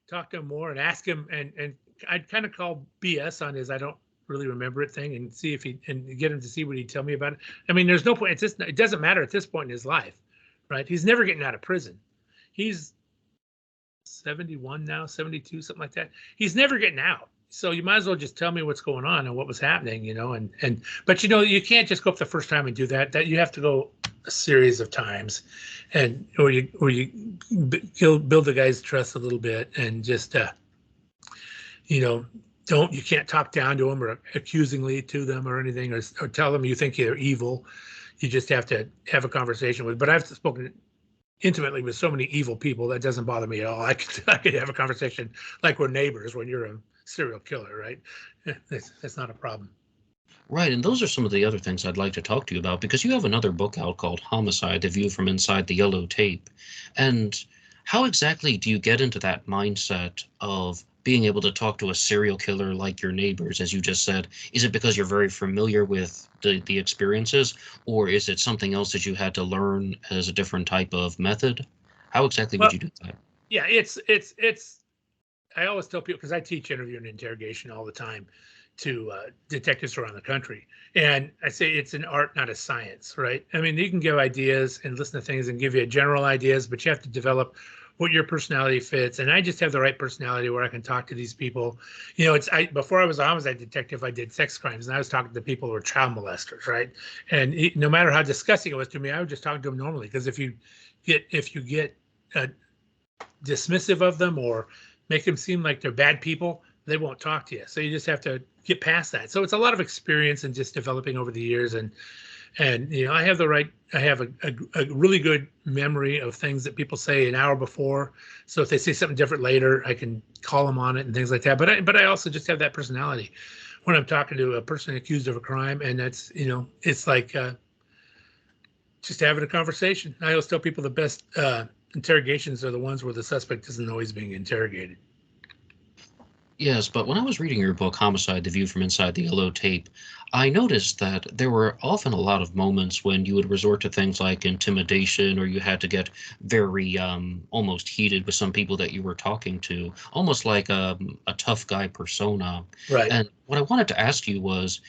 talk to him more and ask him, and I'd kind of call BS on his I don't really remember it thing, and see if and get him to see what he'd tell me about it. I mean, there's no point. It doesn't matter at this point in his life, right? He's never getting out of prison. He's 71 now, 72, something like that. He's never getting out. So you might as well just tell me what's going on and what was happening, but you can't just go up the first time and do that. That you have to go a series of times, and or you build the guy's trust a little bit, and just you can't talk down to them or accusingly to them or anything, or tell them you think they're evil. You just have to have a conversation with. But I've spoken intimately with so many evil people that doesn't bother me at all. I could have a conversation like we're neighbors when you're a serial killer, right? That's not a problem. Right, and those are some of the other things I'd like to talk to you about, because you have another book out called Homicide: The View from Inside the Yellow Tape. And how exactly do you get into that mindset of being able to talk to a serial killer like your neighbors, as you just said? Is it because you're very familiar with the experiences, or is it something else that you had to learn as a different type of method? How exactly would you do that? Yeah, it's I always tell people, because I teach interview and interrogation all the time to detectives around the country, and I say it's an art, not a science, right? I mean, you can give ideas and listen to things and give you general ideas, but you have to develop what your personality fits. And I just have the right personality where I can talk to these people. Before I was a homicide detective, I did sex crimes, and I was talking to people who were child molesters, right? And no matter how disgusting it was to me, I would just talk to them normally, because if you get dismissive of them or make them seem like they're bad people, they won't talk to you. So you just have to get past that. So it's a lot of experience and just developing over the years. And I have a really good memory of things that people say an hour before. So if they say something different later, I can call them on it and things like that. But I also just have that personality when I'm talking to a person accused of a crime. And that's, it's like just having a conversation. I always tell people the best interrogations are the ones where the suspect isn't always being interrogated. Yes, but when I was reading your book, Homicide: The View from Inside the Yellow Tape, I noticed that there were often a lot of moments when you would resort to things like intimidation, or you had to get very almost heated with some people that you were talking to, almost like a tough guy persona. Right. And what I wanted to ask you was,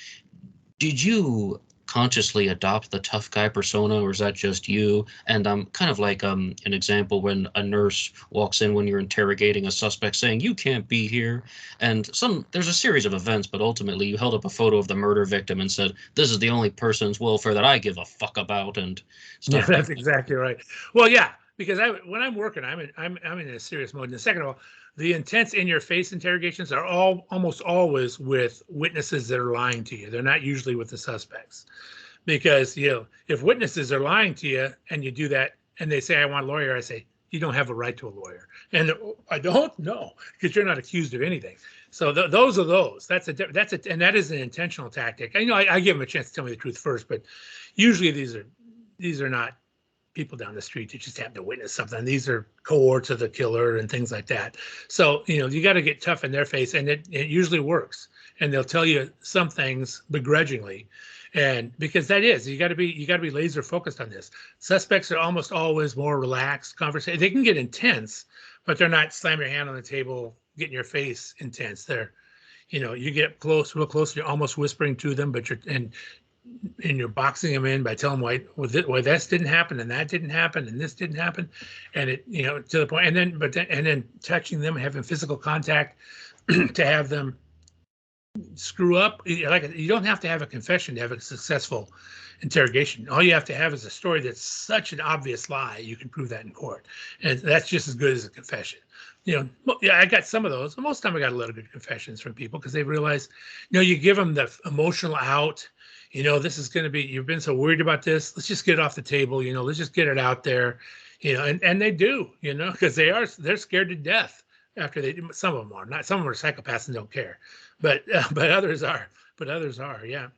did you consciously adopt the tough guy persona, or is that just you? And kind of like an example, when a nurse walks in when you're interrogating a suspect saying, "You can't be here," and there's a series of events, but ultimately you held up a photo of the murder victim and said, "This is the only person's welfare that I give a fuck about," and stuff. Yeah, that's exactly right. Well, yeah, because when I'm working, I'm in a serious mode. And second of all, the intense in-your-face interrogations are almost always with witnesses that are lying to you. They're not usually with the suspects, because if witnesses are lying to you and you do that and they say, "I want a lawyer," I say, "You don't have a right to a lawyer." And I don't know, because you're not accused of anything. So those are those. And that is an intentional tactic. I give them a chance to tell me the truth first, but usually these are not people down the street that just happen to witness something. These are cohorts of the killer and things like that. So, you got to get tough in their face, and it usually works. And they'll tell you some things begrudgingly. And because you got to be laser focused on this. Suspects are almost always more relaxed conversation. They can get intense, but they're not slam your hand on the table, get in your face intense. They're, you get real close, you're almost whispering to them, but you're boxing them in by telling them why this didn't happen and that didn't happen and this didn't happen, and it to the point, and then touching them, having physical contact to have them screw up, like you don't have to have a confession to have a successful interrogation. All you have to have is a story that's such an obvious lie. You can prove that in court, and that's just as good as a confession. Yeah, I got some of those. Most of the time I got a lot of good confessions from people because they realize, you give them the emotional out. This is going to be, you've been so worried about this. Let's just get it off the table. Let's just get it out there. And they do, because they're scared to death after some of them are not, some of them are psychopaths and don't care, but others are, yeah.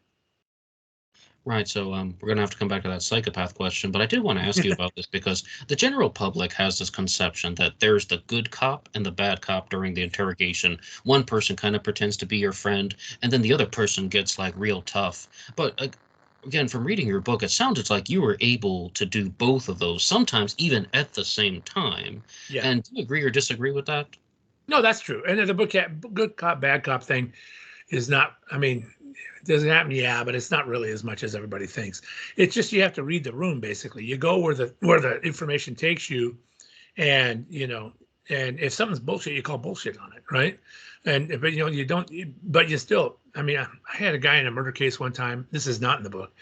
Right. So we're going to have to come back to that psychopath question, but I did want to ask you about this because the general public has this conception that there's the good cop and the bad cop during the interrogation. One person kind of pretends to be your friend, and then the other person gets like real tough. But again, from reading your book, it sounded like you were able to do both of those, sometimes even at the same time. Yeah. And do you agree or disagree with that? No, that's true. And the book, good cop, bad cop thing is not, does it happen? Yeah, but it's not really as much as everybody thinks. It's just you have to read the room. Basically, you go where the information takes you, and and if something's bullshit, you call bullshit on it, right? But you don't. But you still. I had a guy in a murder case one time. This is not in the book.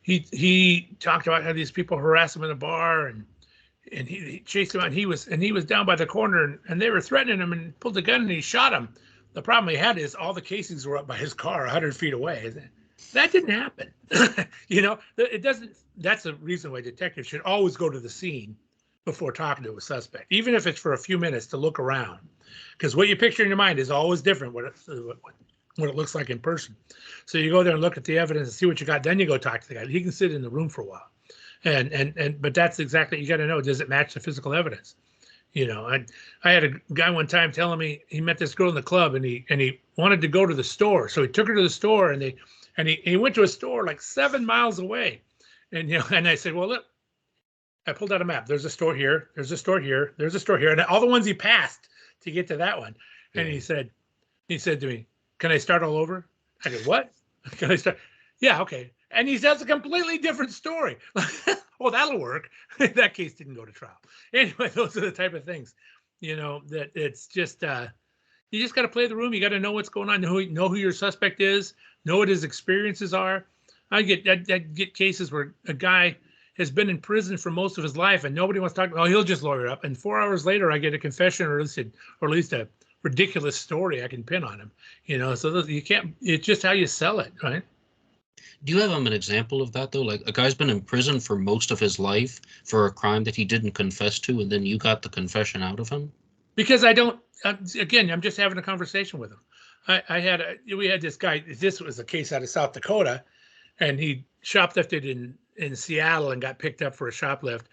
He talked about how these people harassed him in a bar and he chased him out. And he was down by the corner and they were threatening him and pulled the gun and he shot him. The problem he had is all the casings were up by his car 100 feet away. That didn't happen. It doesn't. That's the reason why detectives should always go to the scene before talking to a suspect, even if it's for a few minutes to look around, because what you picture in your mind is always different what it looks like in person. So you go there and look at the evidence and see what you got. Then you go talk to the guy. He can sit in the room for a while, but that's exactly, you got to know, does it match the physical evidence? I had a guy one time telling me he met this girl in the club and he wanted to go to the store. So he took her to the store and he went to a store like 7 miles away. And, and I said, well, look, I pulled out a map. There's a store here. There's a store here. There's a store here. And all the ones he passed to get to that one. And he said to me, can I start all over? I said, what? Can I start? Yeah. Okay. And he says a completely different story. Well, that'll work. That case didn't go to trial. Anyway, those are the type of things, that it's just, you just got to play the room. You got to know what's going on, know who your suspect is, know what his experiences are. I get cases where a guy has been in prison for most of his life and nobody wants to talk. Oh, he'll just lawyer up. And 4 hours later, I get a confession or at least a ridiculous story I can pin on him. So you can't. It's just how you sell it, right? Do you have an example of that, though? Like a guy's been in prison for most of his life for a crime that he didn't confess to, and then you got the confession out of him? Because I don't, again, I'm just having a conversation with him. We had this guy, this was a case out of South Dakota, and he shoplifted in Seattle and got picked up for a shoplift,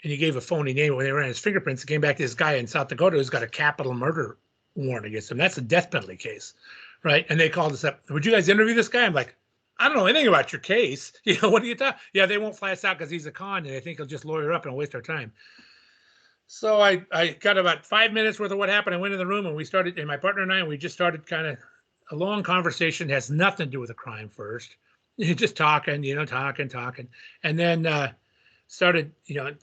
and he gave a phony name. When they ran his fingerprints, it came back to this guy in South Dakota who's got a capital murder warrant against him. That's a death penalty case, right? And they called us up. Would you guys interview this guy? I'm like, I don't know anything about your case. What do you talk? Yeah, they won't fly us out because he's a con and they think he'll just lawyer up and waste our time. So I got about 5 minutes worth of what happened. I went in the room and we started, and my partner and I, we just started kind of a long conversation. It has nothing to do with a crime first. Just talking, talking. And then started, where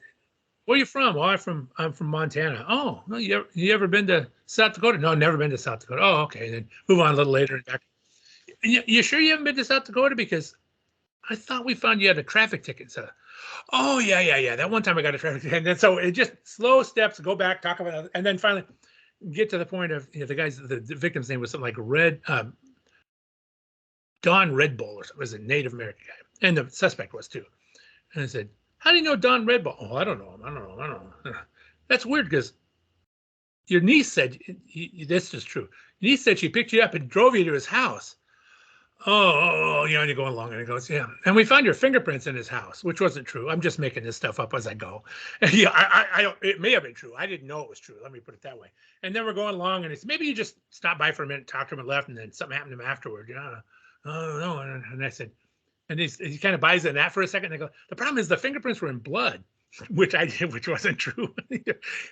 are you from? Well, I'm from Montana. Oh, no, you ever been to South Dakota? No, never been to South Dakota. Oh, okay. Then move on a little later. You sure you haven't been to South Dakota? Because I thought we found you had a traffic ticket. So, oh, yeah. That one time I got a traffic ticket. And then so it just slow steps, go back, talk about it, and then finally get to the point of the victim's name was something like Don Red Bull or something. It was a Native American guy. And the suspect was too. And I said, how do you know Don Red Bull? Oh, I don't know him. I don't know. That's weird because your niece said, this is true. Your niece said she picked you up and drove you to his house. Oh, and you're going along and it goes, yeah. And we found your fingerprints in his house, which wasn't true. I'm just making this stuff up as I go. And it may have been true. I didn't know it was true. Let me put it that way. And then we're going along and it's maybe you just stopped by for a minute, talked to him and left, and then something happened to him afterward. Oh, no. And I said, and he kind of buys in that for a second. And they go, the problem is the fingerprints were in blood, which I did, which wasn't true.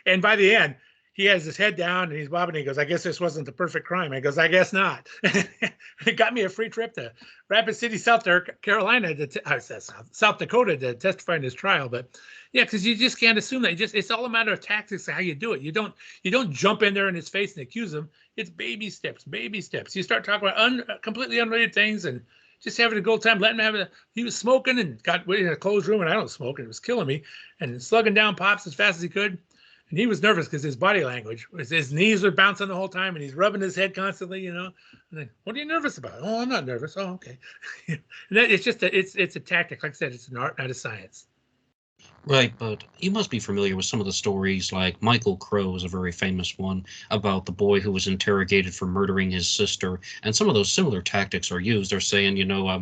And by the end, he has his head down and he's bobbing. He goes, I guess this wasn't the perfect crime. I goes, I guess not. It got me a free trip to Rapid City, South Carolina, South Dakota to testify in his trial. But yeah, because you just can't assume that. It's all a matter of tactics, how you do it. You don't jump in there in his face and accuse him. It's baby steps, baby steps. You start talking about completely unrelated things and just having a good time, letting him he was smoking and got in a closed room, and I don't smoke, and it was killing me, and slugging down pops as fast as he could. And he was nervous because his body language, his knees were bouncing the whole time, and he's rubbing his head constantly, And then, what are you nervous about? Oh, I'm not nervous. Oh, okay. And it's just it's a tactic. Like I said, it's an art, not a science. Right, but you must be familiar with some of the stories, like Michael Crow is a very famous one, about the boy who was interrogated for murdering his sister, and some of those similar tactics are used. They're saying,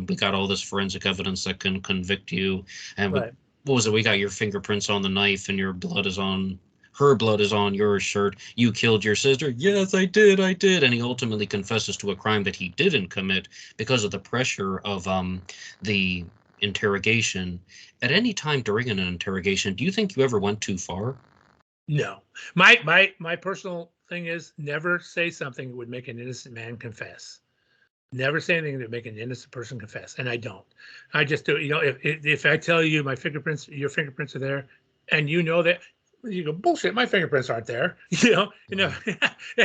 we got all this forensic evidence that can convict you, and Right. what was it? We got your fingerprints on the knife, and her blood is on your shirt. You killed your sister. Yes, I did. And he ultimately confesses to a crime that he didn't commit because of the pressure of the interrogation. At any time during an interrogation, do you think you ever went too far? No. My personal thing is never say something that would make an innocent man confess. Never say anything that would make an innocent person confess. And I don't. I just do. If I tell you your fingerprints are there, and you know that, you go, bullshit, my fingerprints aren't there. And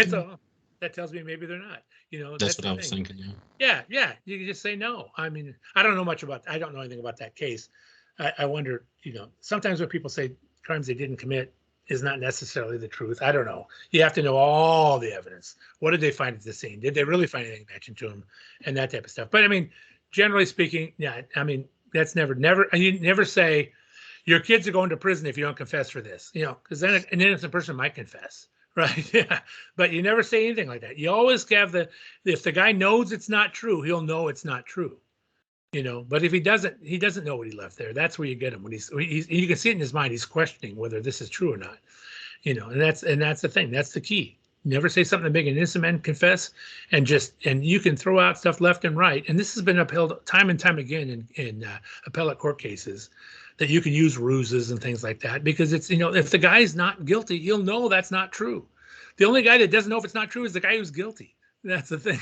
so that tells me maybe they're not. That's what I was thinking. Yeah. You can just say no. I mean, I don't know anything about that case. I wonder, sometimes when people say crimes they didn't commit is not necessarily the truth. I don't know. You have to know all the evidence. What did they find at the scene? Did they really find anything matching to him, and that type of stuff? But I mean, generally speaking, yeah. I mean, that's never. You never say your kids are going to prison if you don't confess for this. Because then an innocent person might confess, right? Yeah. But you never say anything like that. You always have if the guy knows it's not true, he'll know it's not true. But if he doesn't know what he left there. That's where you get him when you can see it in his mind. He's questioning whether this is true or not. And that's the thing. That's the key. Never say something to make an innocent man confess, and you can throw out stuff left and right. And this has been upheld time and time again in appellate court cases, that you can use ruses and things like that, because it's if the guy is not guilty, he'll know that's not true. The only guy that doesn't know if it's not true is the guy who's guilty. That's the thing.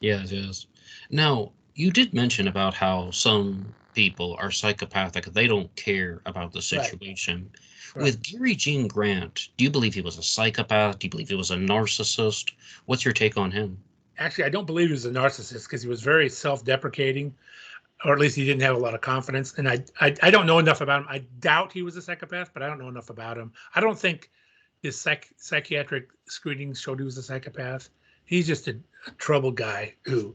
Yes. Now, you did mention about how some people are psychopathic. They don't care about the situation. Right. With Gary Gene Grant, do you believe he was a psychopath? Do you believe he was a narcissist? What's your take on him? Actually, I don't believe he was a narcissist, because he was very self-deprecating, or at least he didn't have a lot of confidence. And I don't know enough about him. I doubt he was a psychopath, but I don't know enough about him. I don't think his psychiatric screenings showed he was a psychopath. He's just a troubled guy who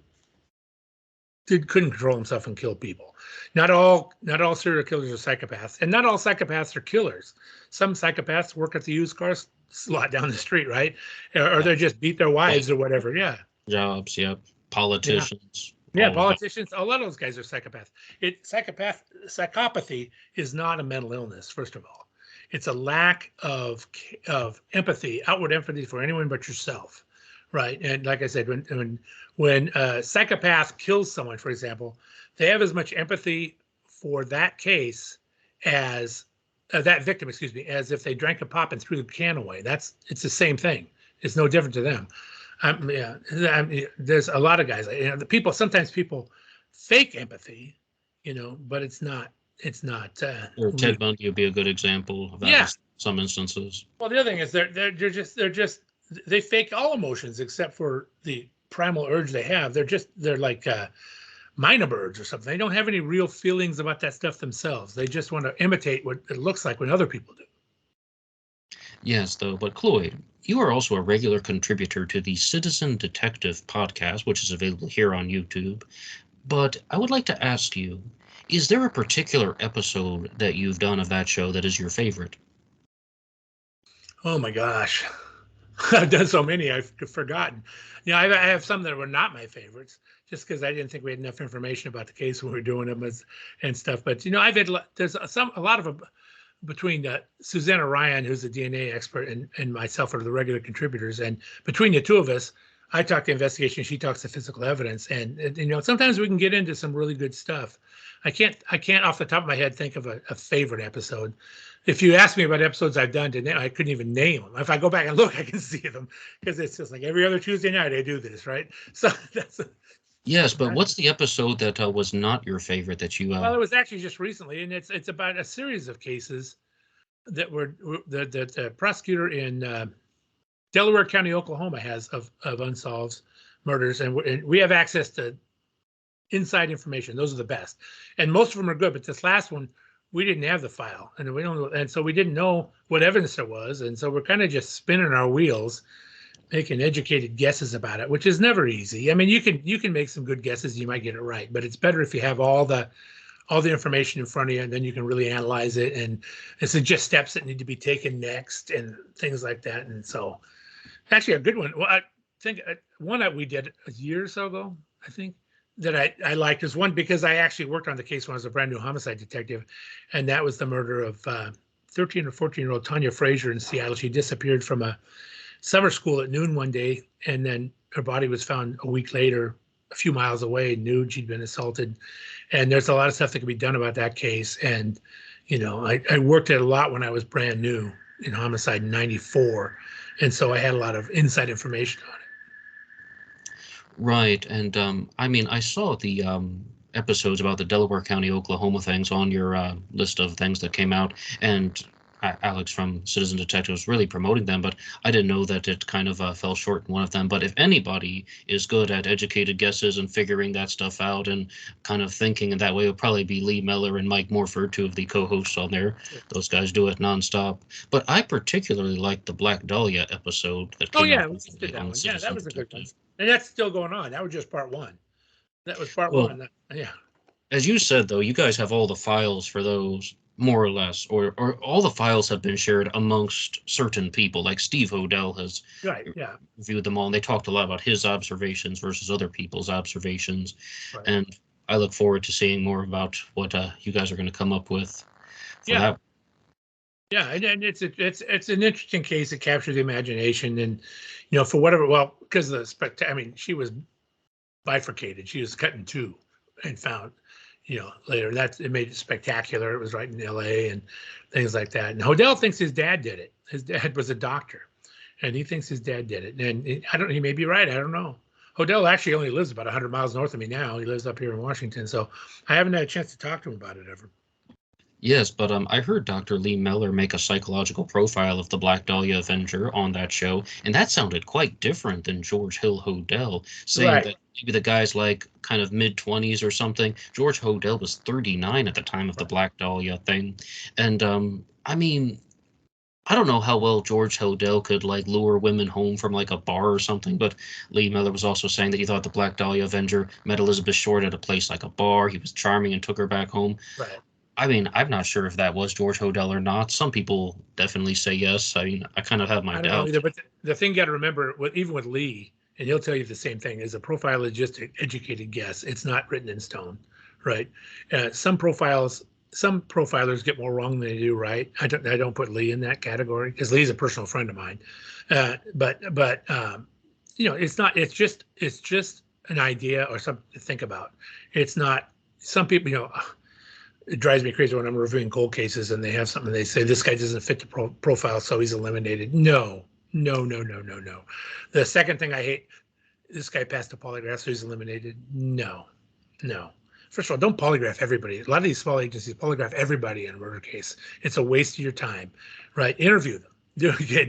couldn't control himself and kill people. Not all serial killers are psychopaths, and not all psychopaths are killers. Some psychopaths work at the used car slot down the street, right? Or they just beat their wives or whatever. Yeah. Jobs. Yep. Politicians. Yeah, politicians. A lot of those guys are psychopaths. Psychopathy is not a mental illness. First of all, it's a lack of empathy, outward empathy for anyone but yourself. Right. And like I said, when a psychopath kills someone, for example, they have as much empathy for that case as that victim, as if they drank a pop and threw the can away. It's the same thing. It's no different to them. There's a lot of guys, sometimes people fake empathy, but it's not. Or Ted Bundy would be a good example of that. Yeah. In some instances. Well, the other thing is they fake all emotions except for the primal urge they have. They're like minor birds or something. They don't have any real feelings about that stuff themselves. They just want to imitate what it looks like when other people do. Yes, though. But Cloyd, you are also a regular contributor to the Citizen Detective podcast, which is available here on YouTube. But I would like to ask you, is there a particular episode that you've done of that show that is your favorite? Oh my gosh. I've done so many, I've forgotten. I have some that were not my favorites, just because I didn't think we had enough information about the case when we were doing them and stuff. But I've had there's a lot of them between Susanna Ryan, who's a DNA expert, and myself are the regular contributors. And between the two of us, I talk the investigation, she talks the physical evidence, and you know, sometimes we can get into some really good stuff. I can't off the top of my head think of a favorite episode. If you ask me about episodes I've done today, I couldn't even name them. If I go back and look, I can see them because it's just like every other Tuesday night I do this, right? So that's Yes, but what's the episode that was not your favorite that you? well, it was actually just recently, and it's about a series of cases that were that the prosecutor in Delaware County, Oklahoma, has of unsolved murders, and we have access to inside information. Those are the best, and most of them are good. But this last one, we didn't have the file, and we don't, and so we didn't know what evidence there was, and so we're kind of just spinning our wheels, making educated guesses about it, which is never easy. I mean, you can make some good guesses, you might get it right, but it's better if you have all the information in front of you, and then you can really analyze it and suggest steps that need to be taken next and things like that. And so, actually, a good one. Well, I think one that we did a year or so ago, I think, that I liked is one because I actually worked on the case when I was a brand new homicide detective, and that was the murder of 13 or 14-year-old Tanya Frazier in Seattle. She disappeared from a summer school at noon one day, and then her body was found a week later, a few miles away, nude. She'd been assaulted, and there's a lot of stuff that can be done about that case. And you know, I worked it a lot when I was brand new in homicide in '94, and so I had a lot of inside information on it. Right, and I mean, I saw the episodes about the Delaware County, Oklahoma things on your list of things that came out, and Alex from Citizen Detective was really promoting them, but I didn't know that it kind of fell short in one of them. But if anybody is good at educated guesses and figuring that stuff out and kind of thinking in that way, it would probably be Lee Meller and Mike Morford, two of the co-hosts on there. Those guys do it nonstop. But I particularly liked the Black Dahlia episode that came out did that on one. Citizen Yeah, that was a good Detective. one. And that's still going on. That was just part one. That was part Well, one. Yeah. as you said, though, you guys have all the files for those, more or less, or all the files have been shared amongst certain people. Like Steve Hodel has Right. Yeah. reviewed them all, and they talked a lot about his observations versus other people's observations. Right. And I look forward to seeing more about what you guys are going to come up with for that. Yeah, and it's an interesting case. It captures the imagination, and you know, for whatever, well, because the I mean, she was bifurcated. She was cut in two and found, you know, later. It made it spectacular. It was right in L.A. and things like that. And Hodel thinks his dad did it. His dad was a doctor, and he thinks his dad did it. And he may be right. I don't know. Hodel actually only lives about 100 miles north of me now. He lives up here in Washington, so I haven't had a chance to talk to him about it ever. Yes, but I heard Dr. Lee Meller make a psychological profile of the Black Dahlia Avenger on that show, and that sounded quite different than George Hill Hodel, saying that maybe the guy's like kind of mid-20s or something. George Hodel was 39 at the time of the Black Dahlia thing. And I mean, I don't know how well George Hodel could like lure women home from like a bar or something, but Lee Meller was also saying that he thought the Black Dahlia Avenger met Elizabeth Short at a place like a bar. He was charming and took her back home. Right. I mean, I'm not sure if that was George Hodel or not. Some people definitely say yes. I mean, I kind of have my doubts. I don't know either, but the thing you got to remember, even with Lee, and he'll tell you the same thing, is a profile is just an educated guess. It's not written in stone, right? Some profilers get more wrong than they do right. I don't put Lee in that category because Lee's a personal friend of mine. But you know, it's not. It's just an idea or something to think about. It's not. Some people, you know. It drives me crazy when I'm reviewing cold cases and they have something, they say this guy doesn't fit the profile, so he's eliminated. No. The second thing I hate, this guy passed the polygraph, so he's eliminated. No. First of all, don't polygraph everybody. A lot of these small agencies polygraph everybody in a murder case. It's a waste of your time, right? Interview them.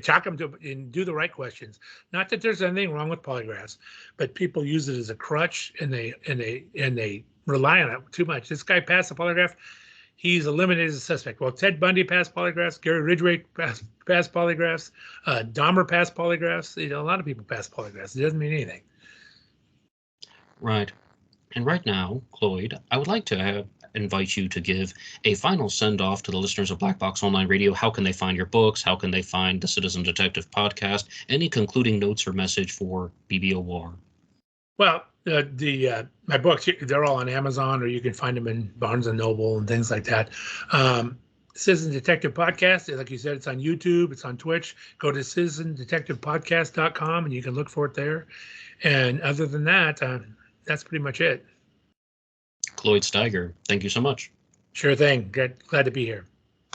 Talk them to and do the right questions. Not that there's anything wrong with polygraphs, but people use it as a crutch and they rely on it too much. This guy passed the polygraph. He's eliminated as a suspect. Well, Ted Bundy passed polygraphs. Gary Ridgway passed polygraphs. Dahmer passed polygraphs. You know, a lot of people pass polygraphs. It doesn't mean anything. Right. And right now, Cloyd, I would like to invite you to give a final send-off to the listeners of Black Box Online Radio. How can they find your books? How can they find the Citizen Detective podcast? Any concluding notes or message for BBOR? Well, my books, they're all on Amazon, or you can find them in Barnes and Noble and things like that. Citizen Detective Podcast. Like you said, it's on YouTube, it's on Twitch. Go to citizendetectivepodcast.com and you can look for it there. And other than that, that's pretty much it. Cloyd Steiger, thank you so much. Sure thing. Glad to be here.